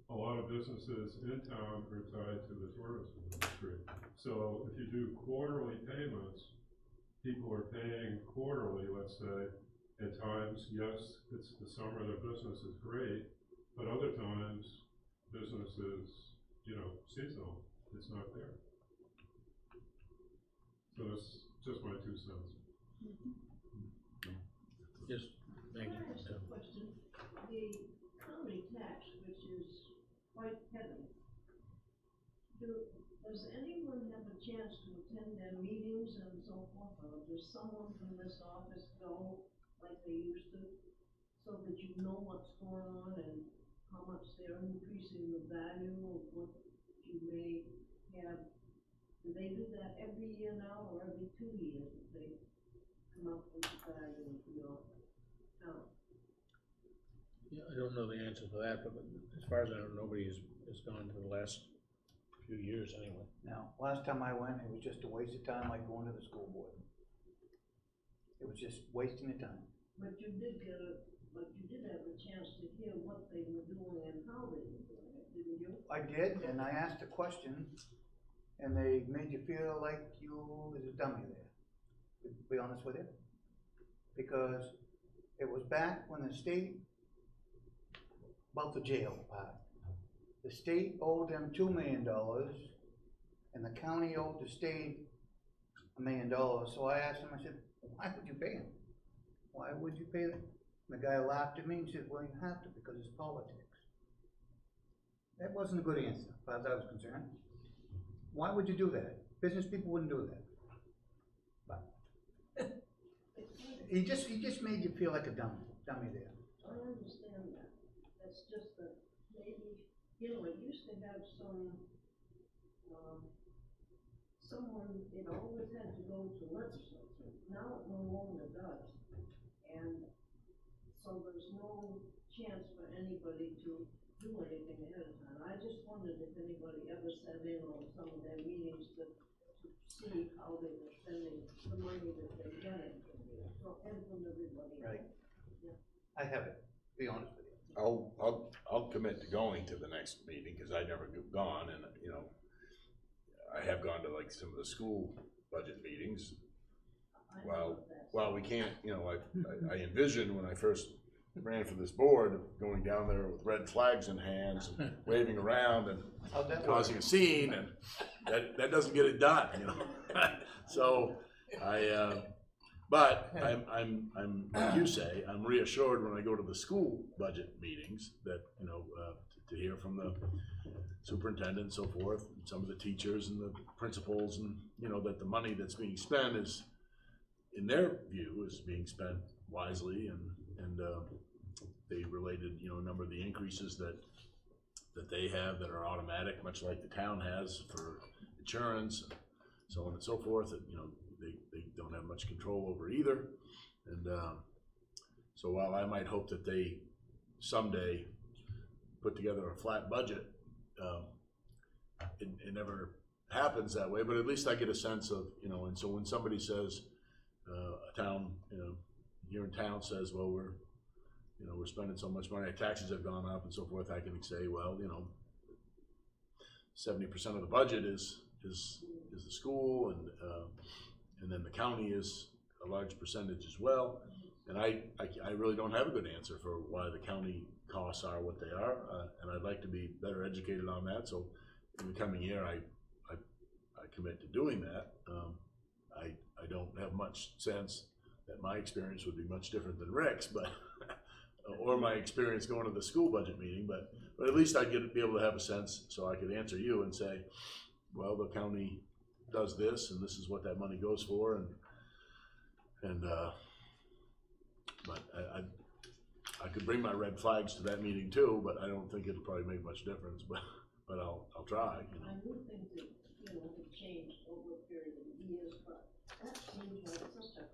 a lot of businesses in town are tied to the tourism industry. So if you do quarterly payments, people are paying quarterly, let's say. At times, yes, it's the summer, their business is great, but other times, business is, you know, seasonal, it's not there. So that's just my 2 cents. Just, thank Can I ask you. a question? The county tax, which is quite heavy, does anyone have a chance to attend their meetings and so forth, or does someone from this office go like they used to, so that you know what's going on and how much they're increasing the value of what you may have? Do they do that every year now, or every 2 years, that they come up with the value of your town? Yeah, I don't know the answer to that, but as far as I know, nobody has gone to the last few years anyway. Now, last time I went, it was just a waste of time like going to the school board. It was just wasting of time. But you did have a chance to hear what they were doing and how they were doing it, didn't you? I did, and I asked a question, and they made you feel like you was a dummy there, to be honest with you. Because it was back when the state, about the jail part, the state owed them $2 million, and the county owed the state $1 million. So I asked him, I said, why would you pay him? Why would you pay them? And the guy laughed at me and said, well, you have to, because it's politics. That wasn't a good answer, as far as I was concerned. Why would you do that? Business people wouldn't do that. But he just made you feel like a dummy there. I understand that. That's just that maybe, you know, it used to have some it always had to go to legislature, now it no longer does. And so there's no chance for anybody to do anything ahead of time. I just wondered if anybody ever sat in on some of their meetings to see how they were spending the money that they're getting, and from everybody. Right. I haven't, to be honest with you. I'll commit to going to the next meeting, cause I never gone, and, you know, I have gone to like some of the school budget meetings. I know Well, that. well, we can't, you know, I envisioned when I first ran for this board, going down there with red flags in hands, and waving around and How'd that work? causing a scene, and that doesn't get it done, you know? So, but I'm, like you say, I'm reassured when I go to the school budget meetings that, you know, to hear from the superintendent and so forth, and some of the teachers and the principals, and, you know, that the money that's being spent is, in their view, is being spent wisely, and they related, you know, a number of the increases that they have that are automatic, much like the town has for insurance, and so on and so forth, that, you know, they don't have much control over either. And so while I might hope that they someday put together a flat budget, it never happens that way, but at least I get a sense of, you know, and so when somebody says, a town, you know, here in town says, well, we're spending so much money, our taxes have gone up and so forth, I can say, well, you know, 70% of the budget is the school, and then the county is a large percentage as well. And I really don't have a good answer for why the county costs are what they are, and I'd like to be better educated on that. So in the coming year, I commit to doing that. I don't have much sense that my experience would be much different than Rick's, but or my experience going to the school budget meeting, but at least I'd be able to have a sense so I could answer you and say, well, the county does this, and this is what that money goes for, but I could bring my red flags to that meeting too, but I don't think it'll probably make much difference, but I'll try, you know. I would think that, you know, it changed over a period of years, but that seems like such a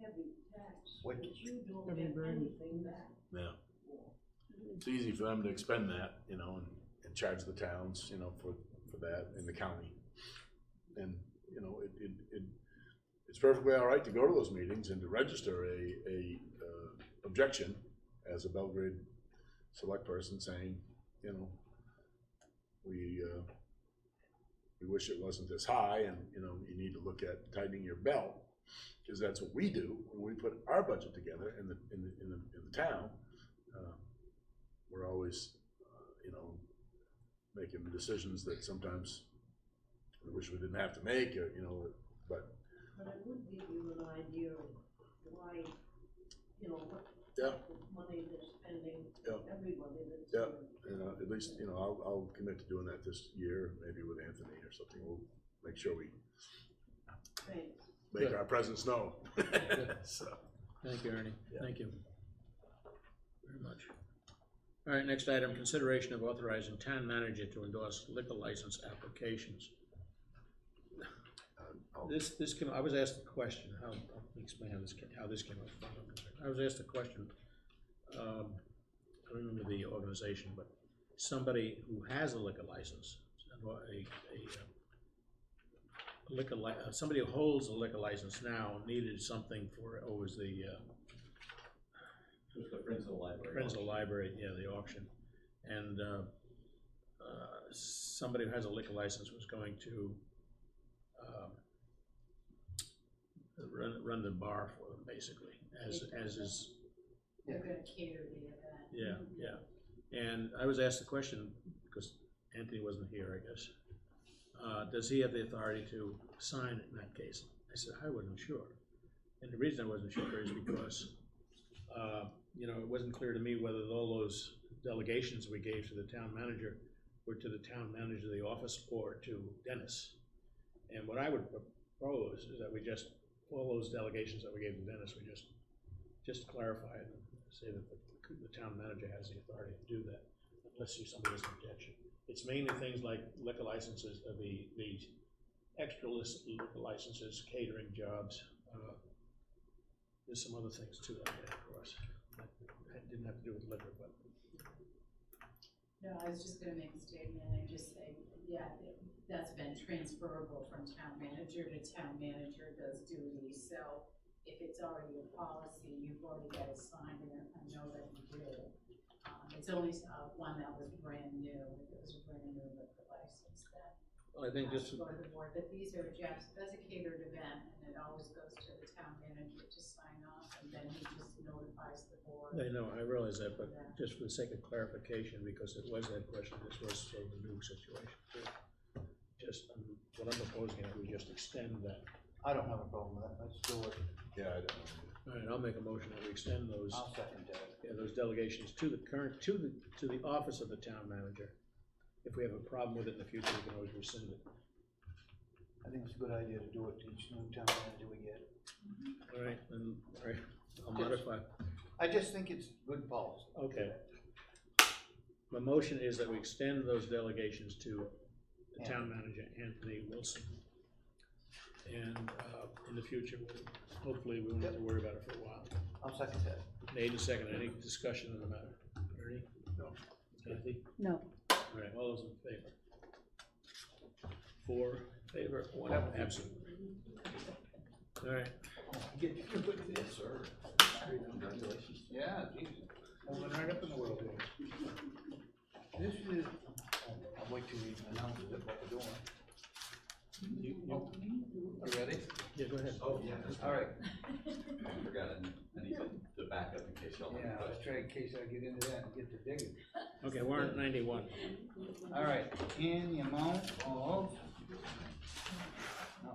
heavy tax, What- that you don't Heavy get burden. anything back Yeah, for. it's easy for them to expend that, you know, and charge the towns, you know, for that in the county. And, you know, it's perfectly all right to go to those meetings and to register a objection as a Belgrade select person saying, you know, we wish it wasn't this high, and, you know, you need to look at tightening your belt, because that's what we do when we put our budget together in the town. We're always, you know, making decisions that sometimes we wish we didn't have to make, or, you know, but. But it would give you an idea of why, you know, what Yeah. type of money they're spending, Yeah. everybody that's. Yeah. You know, at least, you know, I'll commit to doing that this year, maybe with Anthony or something. We'll make sure we Thanks. make Good. our presence known. So, Thank you, Ernie. Yeah. Thank you very much. All right, next item, consideration of authorizing town manager to endorse liquor license applications. This came, I was asked a question, I'll explain how this came up. I was asked a question, I don't remember the organization, but somebody who has a liquor license, somebody who holds a liquor license now needed something for, it was the, It was the Friends of the Library. Friends of the Library, yeah, the auction. And somebody who has a liquor license was going to run the bar for them, basically, as is, They're gonna cater the event. yeah, yeah. And I was asked the question, because Anthony wasn't here, I guess, does he have the authority to sign in that case? I said, I wasn't sure. And the reason I wasn't sure is because, you know, it wasn't clear to me whether all those delegations we gave to the town manager were to the town manager of the office or to Dennis. And what I would propose is that we just, all those delegations that we gave to Dennis, we just clarify it and say that the town manager has the authority to do that, unless somebody has an objection. It's mainly things like liquor licenses, the extra licenses, catering jobs. There's some other things too, I guess, of course. That didn't have to do with liquor, but. No, I was just gonna make a statement and just say, yeah, that's been transferable from town manager to town manager does duties, so if it's already a policy, you've already got it signed, and I know that you do. It's only, one that was brand new, if it was a brand new liquor license, then Well, I think has just, to go to the board, but these are Jeff's, that's a catered event, and it always goes to the town manager to sign off, and then he just notifies the board. I know, I realize that, but Yeah. just for the sake of clarification, because it was that question, this was sort of a new situation too. Just, what I'm proposing is we just extend that. I don't have a problem with that, let's do it. Yeah, I don't. All right, I'll make a motion that we extend those, I'll second that. those delegations to the current, to the office of the town manager. If we have a problem with it in the future, we can always rescind it. I think it's a good idea to do it to each new town manager we get. All right, I'll modify. I just think it's good policy. Okay. My motion is that we extend those delegations to the town manager, Anthony Wilson. And, in the future, hopefully we won't have to worry about it for a while. I'll second that. Made and seconded. Any discussion on the matter? Ernie? No. Kathy? No. All right, all those in favor? 4 in favor, 1 absent. All right, Get you with this, sir. Congratulations. Yeah, Jesus. Moving right up in the world here. This is, I'll wait till we announce it, what we're doing. You ready? yeah, go ahead. Oh, yeah. All right. I forgot, I need the backup in case y'all have Yeah, let's questions. try in case I get into that and get to digging. Okay, warrant 91. All right, in the amount of. No.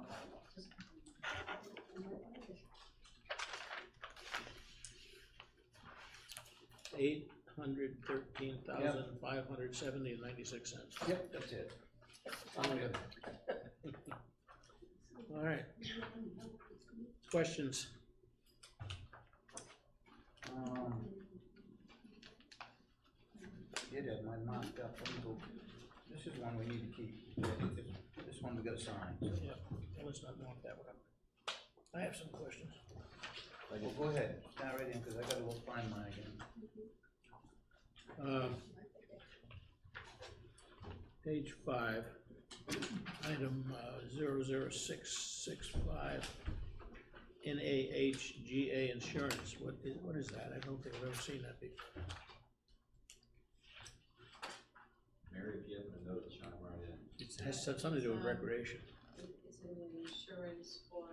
$813,570.96. Yep, that's it. All right. Questions? Did have mine marked up, let me go, this is one we need to keep, I think this one we gotta sign, so. Yeah, let's not mark that one up. I have some questions. Well, go ahead, start right in, cause I gotta go find mine again. Page 5, item 00665, NAHGA Insurance. What is that? I don't think I've ever seen that before. Mary, if you have a note, chime right in. It has something to do with recreation. It's an insurance for,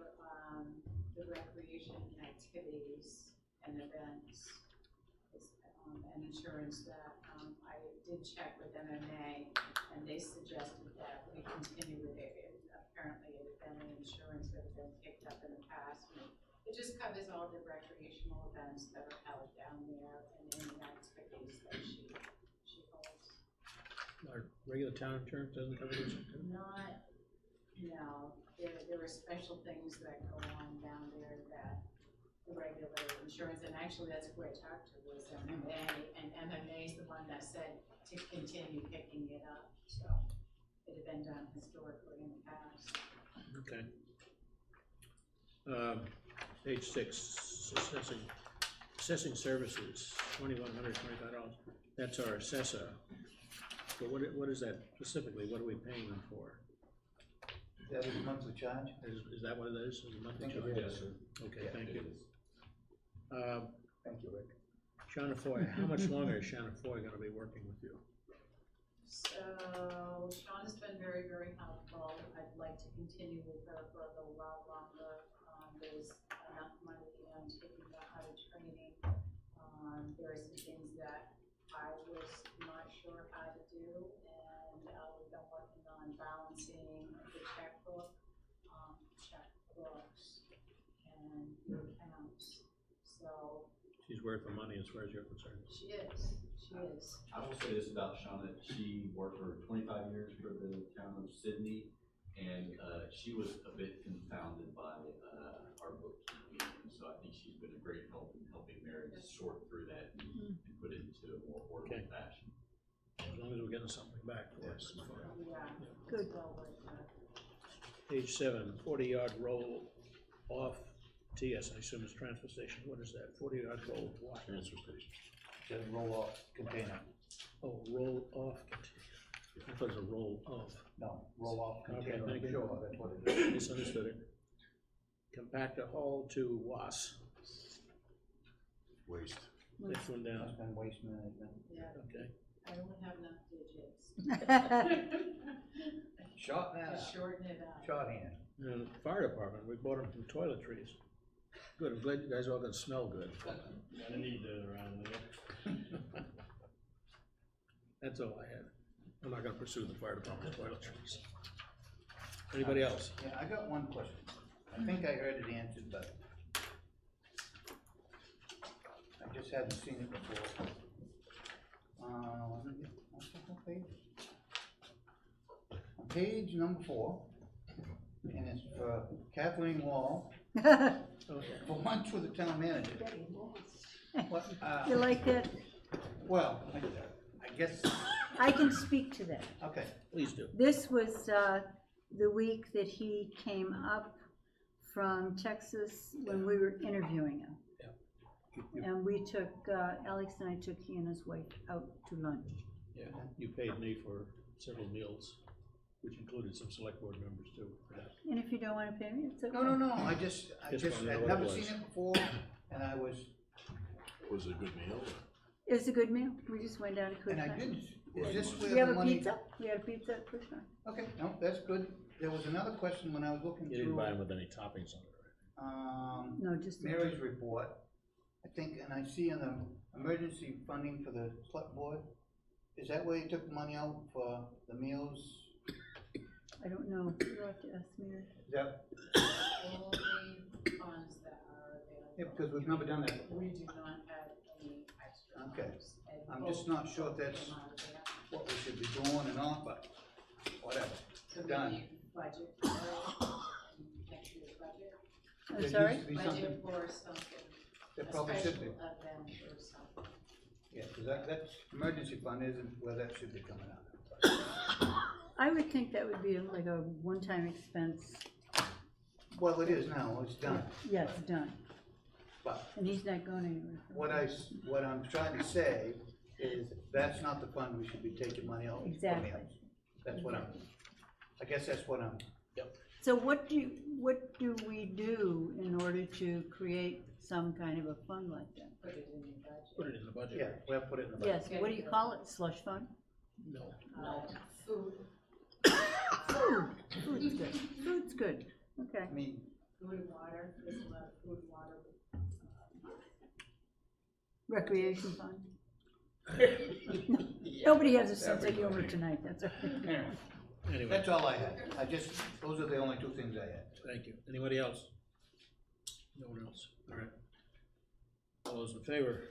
the recreation activities and events. It's, an insurance that, I did check with MMA, and they suggested that we continue with it. Apparently, it's been an insurance that has been picked up in the past. It just covers all the recreational events that are held down there and any activities that she holds. Our regular town insurance doesn't cover this? Not, no, there are special things that go on down there that the regular insurance, and actually that's who I talked to was MMA, and MMA is the one that said to continue picking it up, so it had been done historically in the past. Okay. Page 6, assessing services, $2,125. That's our assessor. But what is that specifically? What are we paying them for? That is a monthly charge? Is that what it is? Is it monthly Thank you. charge? Yes, sir. Okay, Yeah, thank It you. is. Thank you, Rick. Shanna Foy, how much longer is Shanna Foy gonna be working with you? So Sean has been very, very helpful. I'd like to continue with her for a little while longer. There's enough money in taking her out of training. There are some things that I was not sure how to do, and we've been working on balancing the checkbooks and the accounts. So She's worth the money as far as you're concerned. she is. I will say this about Shauna, she worked for 25 years for the town of Sydney, and she was a bit confounded by our bookkeeping, and so I think she's been a great help in helping Mary sort through that and put it into a more orderly Okay. fashion. As long as we're getting something back for us. Yeah. Good. Well worth it. Page 7, 40-yard roll off TS, I assume it's transfer station. What is that? 40-yard roll what? Transfer station. Says roll off container. Oh, roll off container. I thought it was a roll of. No, roll off Okay, container, thank you. sure, that's what it is. Misunderstood it. Compactor haul to Was. Waste. Next one down. That's been waste management. Yeah, Okay. I don't have enough digits. Short that Just out. shorten it out. Shorthand. And fire department, we bought them from toiletries. Good, I'm glad you guys all gonna smell good. Gotta need that around there. That's all I had. I'm not gonna pursue the fire department toiletries. Anybody else? Yeah, I got one question. I think I heard it answered, but I just hadn't seen it before. What's that page? On page number 4, and it's for Kathleen Wall, Okay. for once with the town manager. What, You like that? well, I guess, I can speak to that. okay, Please do. This was the week that he came up from Texas when we were interviewing him. And we took, Alex and I took he and his wife out to lunch. Yeah, you paid me for several meals, which included some select board members too. for that. And if you don't wanna pay me, it's okay. no, I just, Just wanna know I'd what it never was. seen it before, and I was, Was it a good meal? It was a good meal. We just went down to Quick and I Trip. didn't, is this We where have the a money? pizza. We had a pizza at Quick Trip. Okay, no, that's good. There was another question when I was looking You didn't buy through, them with any toppings on it, right? No, just. the- Mary's report, I think, and I see in the emergency funding for the select board, is that where you took the money out for the meals? I don't know. You'll have to ask Mary. Is that, Only funds that are available. yeah, because we've never done that. We do not have any extra Okay. funds. And I'm just not sure if that's both come out of that. what we should be doing or not, but whatever. Could Done. we budget for next year's budget? I'm There sorry? needs to be Budget something, for something, there a probably should special be. event or something. Yeah, because that's, emergency fund isn't where that should be coming out. I would think that would be like a one-time expense. Well, it is now, it's done, Yeah, it's done. but And he's not going anywhere. what I'm trying to say is that's not the fund we should be taking money out for Exactly. meals. That's what I guess that's what I'm, So what do we do in order to create some kind of a fund like that? Put it in the budget. Put it in the budget. yeah, we'll put it in the budget. Yes, what do you call it? Slush fund? No. Food, Food's good. Food's good. Okay. I mean, food, water, there's a lot of food, water. Recreation fund? Nobody has a sense of humor tonight, that's okay. Anyway, that's all I had. Those are the only two things I had. thank you. Anybody else? No one else. All right. All those in favor?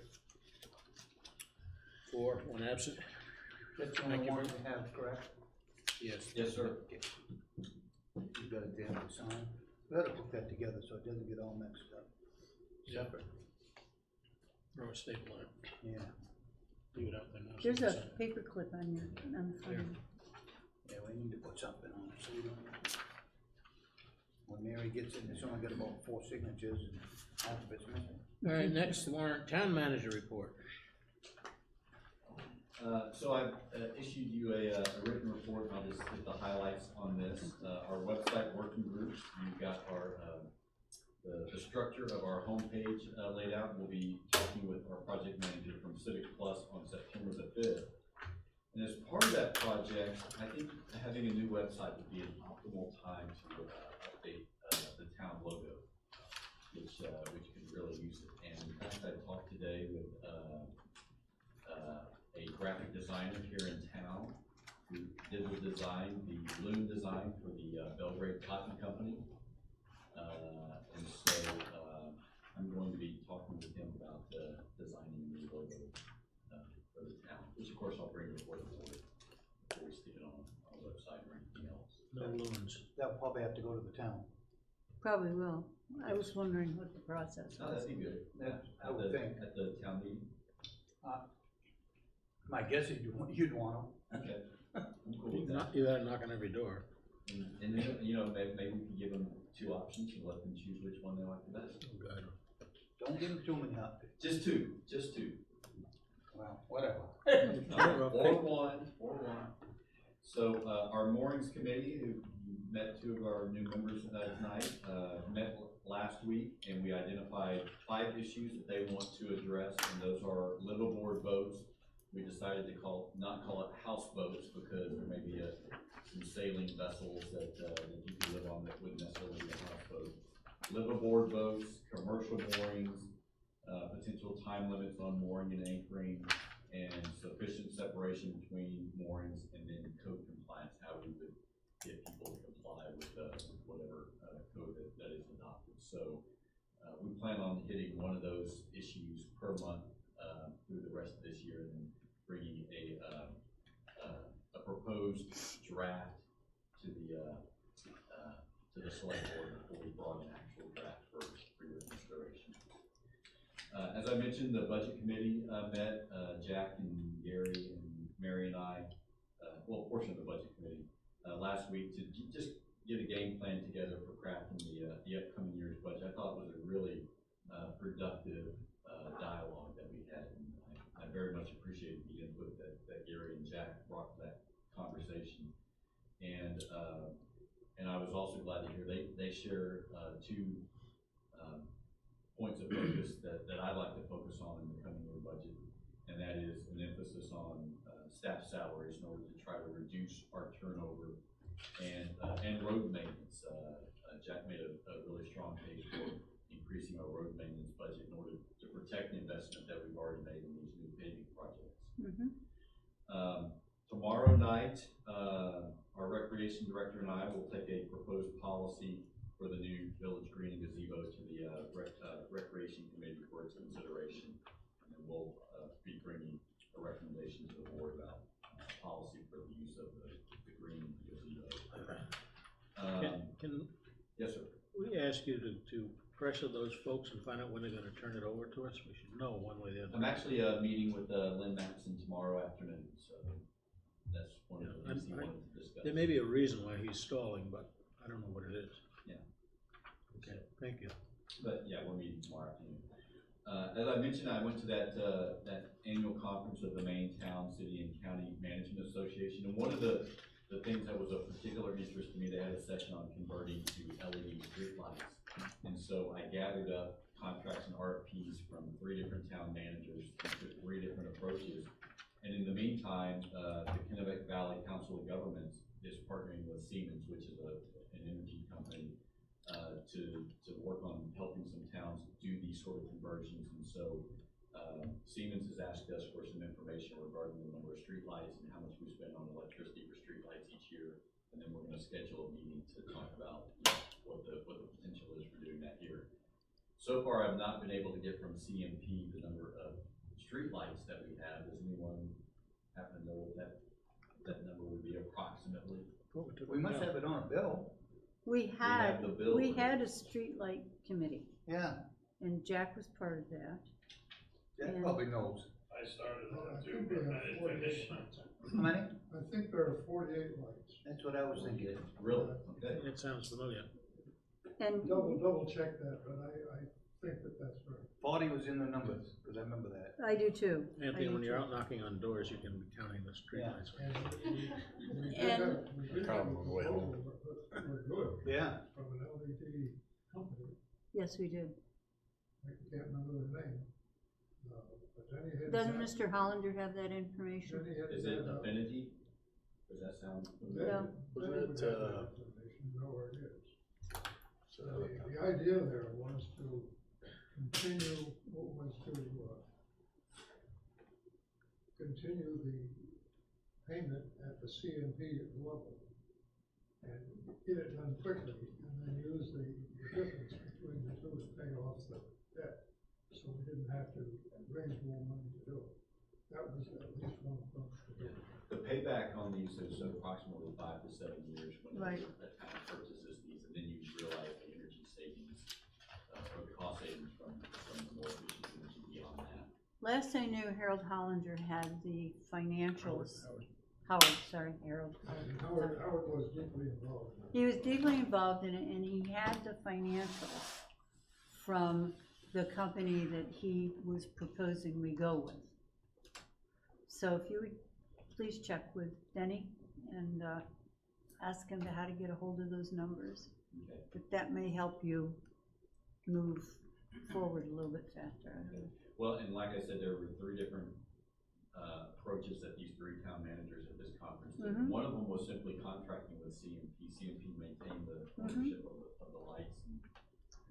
4, 1 absent. That's the Thank only you one very we have, correct? Yes. Yes, sir. You got it there to sign. We ought to put that together so it doesn't get all mixed up. Separate, Throw a staple on it. yeah. Leave it out there now. so There's you a can sign it. paper clip on the front. Yeah, we need to put something on it, so we don't. When Mary gets it, it's only got about 4 signatures and half of it's missing. All right, next warrant, town manager report. So I've issued you a written report, and I'll just hit the highlights on this. Our website working groups, you've got our, the structure of our homepage laid out. We'll be talking with our project manager from Civic Plus on September the 5th. And as part of that project, I think having a new website would be an optimal time to update the town logo, which could really use it. And in fact, I talked today with a graphic designer here in town who did the design, the balloon design for the Belgrade Cotton Company. And so I'm going to be talking with him about designing a new logo for the town, which of course I'll bring before the board before we stick it on our website or anything else. No balloons. That'll probably have to go to the town. Probably will. I was wondering what the process Oh, was. that'd be good. Yeah, I At would the- think. At the town meeting? My guess is you'd want them. Okay. I'm cool with that. You gotta knock on every door. And then, you know, maybe we could give them two options and let them choose which one they like the best. Don't give them too many options. Just two. Well, whatever. Or one. So, our moorings committee, who met two of our new members tonight, met last week, and we identified 5 issues that they want to address, and those are liveaboard boats. We decided to not call it houseboats, because there may be some sailing vessels that you can live on that wouldn't necessarily be a houseboat. Liveaboard boats, commercial moorings, potential time limits on mooring and anchoring, and sufficient separation between moorings, and then code compliance, how we would get people to comply with whatever code that is adopted. So we plan on hitting one of those issues per month through the rest of this year, and then bringing a proposed draft to the select board before we brought an actual draft for your consideration. As I mentioned, the budget committee met, Jack and Gary and Mary and I, well, a portion of the budget committee, last week to just get a game plan together for crafting the upcoming year's budget. I thought it was a really productive dialogue that we had, and I very much appreciated the input that Gary and Jack brought to that conversation. And I was also glad to hear they share 2 points of focus that I'd like to focus on in the coming year budget, and that is an emphasis on staff salaries in order to try to reduce our turnover and road maintenance. Jack made a really strong case for increasing our road maintenance budget in order to protect the investment that we've already made in these new paving projects. Tomorrow night, our recreation director and I will take a proposed policy for the new village green and gazebo to the recreation committee for its consideration. And then we'll be bringing a recommendation to the board about policy for the use of the green gazebo. Yes, sir. We ask you to pressure those folks and find out when they're gonna turn it over to us? We should know one way or the other. I'm actually meeting with Lynn Matson tomorrow afternoon, so that's one of the things he wanted to discuss. There may be a reason why he's stalling, but I don't know what it is. Yeah. Okay, thank you. But yeah, we're meeting tomorrow afternoon. As I mentioned, I went to that annual conference of the Maine Town, City, and County Management Association, and one of the things that was of particular interest to me, they had a session on converting to LED streetlights. And so I gathered up contracts and RFPs from 3 different town managers, took 3 different approaches. And in the meantime, the Kennebec Valley Council of Governments is partnering with Siemens, which is an energy company, to work on helping some towns do these sort of conversions. And so Siemens has asked us for some information regarding the number of streetlights and how much we spend on electricity for streetlights each year. And then we're going to schedule a meeting to talk about what the potential is for doing that here. So far, I've not been able to get from CMP the number of streetlights that we have. Does anyone happen to know what that number would be approximately? We must have it on a bill. We have the bill. had a streetlight committee, Yeah, and Jack was part of that. Jack And- probably knows. I started on I it too, think but we I have didn't 48 finish. lights. How many? I think there are 48 lights. That's what I was thinking. Really? Okay. It sounds familiar. And Double check that, but I think that's right. 40 was in the numbers, because I remember that. I do too. I Anthony, do when you're too. out knocking on doors, you can be counting the streetlights. And we did And- have Count a 'em on the way home. proposal that were good Yeah. from an LED company. Yes, we did. I can't remember the name. But then he had. Doesn't Mr. Hollander have that information? Then he had. Is it Affinity? Does that sound familiar? No. Then he would have that information, know where it is. So, The idea there was to continue the payment at the CMP level and get it done quickly, and then use the difference between the two to pay off the debt, so we didn't have to raise more money to do it. That was at least one approach to do it. The payback on these is approximately 5 to 7 years when Right. a town purchases these, and then you realize the energy savings, or the cost savings from the more efficient energy beyond that. Last I knew, Harold Hollander had the financials Harold. And Howard was deeply involved. He was deeply involved in it, and he had the financials from the company that he was proposing we go with. So if you would please check with Denny and, ask him how to get a hold of those numbers. Okay. But that may help you move forward a little bit faster. Well, and like I said, there were 3 different approaches that these 3 town managers at this conference did. Mhm. One of them was simply contracting with CMP. CMP maintained the ownership of the lights, and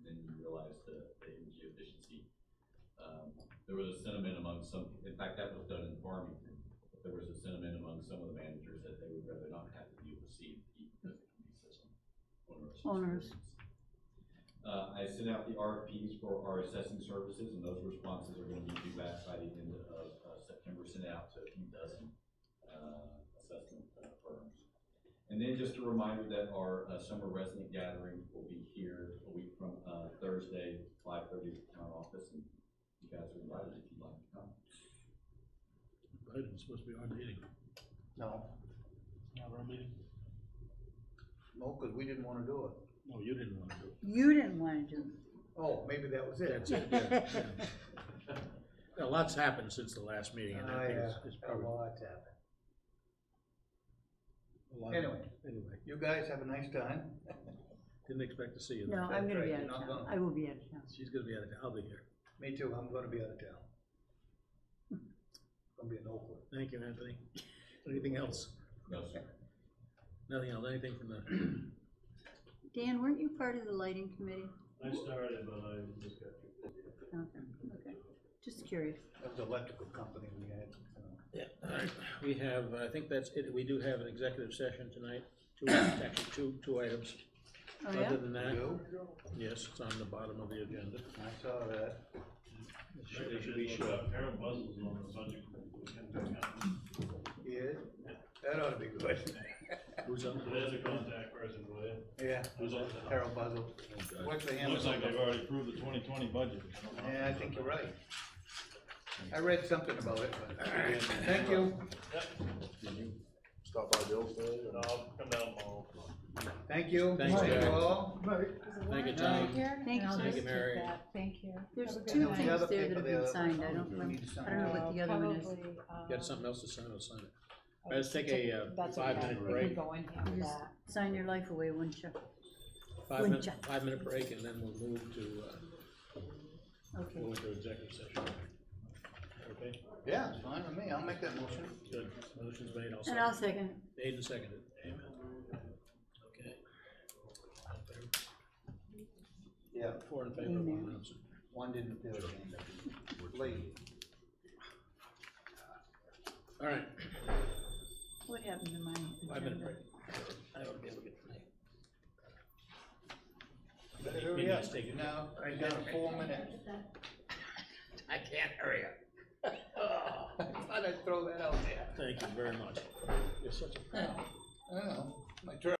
then you realize the energy efficiency. There was a sentiment among some, in fact, that was done in Farmington, but there was a sentiment among some of the managers that they would rather not have to deal with CMP because it can be such an onerous. Onerous. I sent out the RFPs for our assessing services, and those responses are gonna be due back by the end of September, sent out to a few dozen, assessment firms. And then just a reminder that our summer resident gathering will be here a week from Thursday, 5:30 at the town office, and you guys are invited if you'd like to come. Right, it's supposed to be our meeting. No, Not our meeting? no, cause we didn't wanna do it. No, you didn't want to do it. You didn't wanna do it. Oh, maybe that was it. That's it, yeah. A lot's happened since the last meeting, and I think it's probably Well, that's happened. a lot. Anyway. Anyway, You guys have a nice time. didn't expect to see you. No, there. I'm gonna right, be out you're of not town. gonna. I will be out of town. She's gonna be out of town, I'll be here. Me too, I'm gonna be out of town. Gonna be in Oakland. Thank you, Anthony. Anything else? No, sir. Nothing else, anything from the, Dan, weren't you part of the lighting committee? I started, but I just got. Okay, just curious. That was the electrical company we had. yeah, all right. We have, I think that's it, we do have an executive session tonight, actually two items. Oh, yeah? Other than that, You? yes, it's on the bottom of the agenda. I saw that. It should be short. Harold Buzzell's on the subject. He is? That ought to be good. Who's on? There's a contact person for you. Yeah, Who's on that? Harold Buzzell. What's the handle? Looks like they've already approved the 2020 budget. Yeah, I think you're right. I read something about it, but, thank you. Did you stop by Bill's today? or- No, I'll come down tomorrow. Thank you. Thanks, Thank you Jack. all. Thank you, Tom. Thank you, Thank you, Mary. Thank you. There's Have a good two night. The things other there that paper have there, been signed, I we don't remember, need to sign I don't know what the other one is. Probably, Got something else to sign, I'll sign it. oh, Let's take a that's 5-minute okay. break. We can go in here with Just that. sign your life away, wouldn't you? 5-minute, 5-minute break, and then we'll move to, Okay. go into executive session. Okay, Yeah, it's fine with me. I'll make that motion. good. Motion's made, I'll And I'll second. second. Made and seconded. Amen. Okay. All in favor? Yeah, 4 in favor, 1 absent. one didn't appear at the end of it. Late. All right, What happened to my 5-minute agenda? break. I ought to be able to get tonight. Better hurry Maybe up. let's take it. Now, I got 4 minutes. I can't hurry up. I thought I'd throw that out there. Thank you very much. You're such a. I don't know, my turn.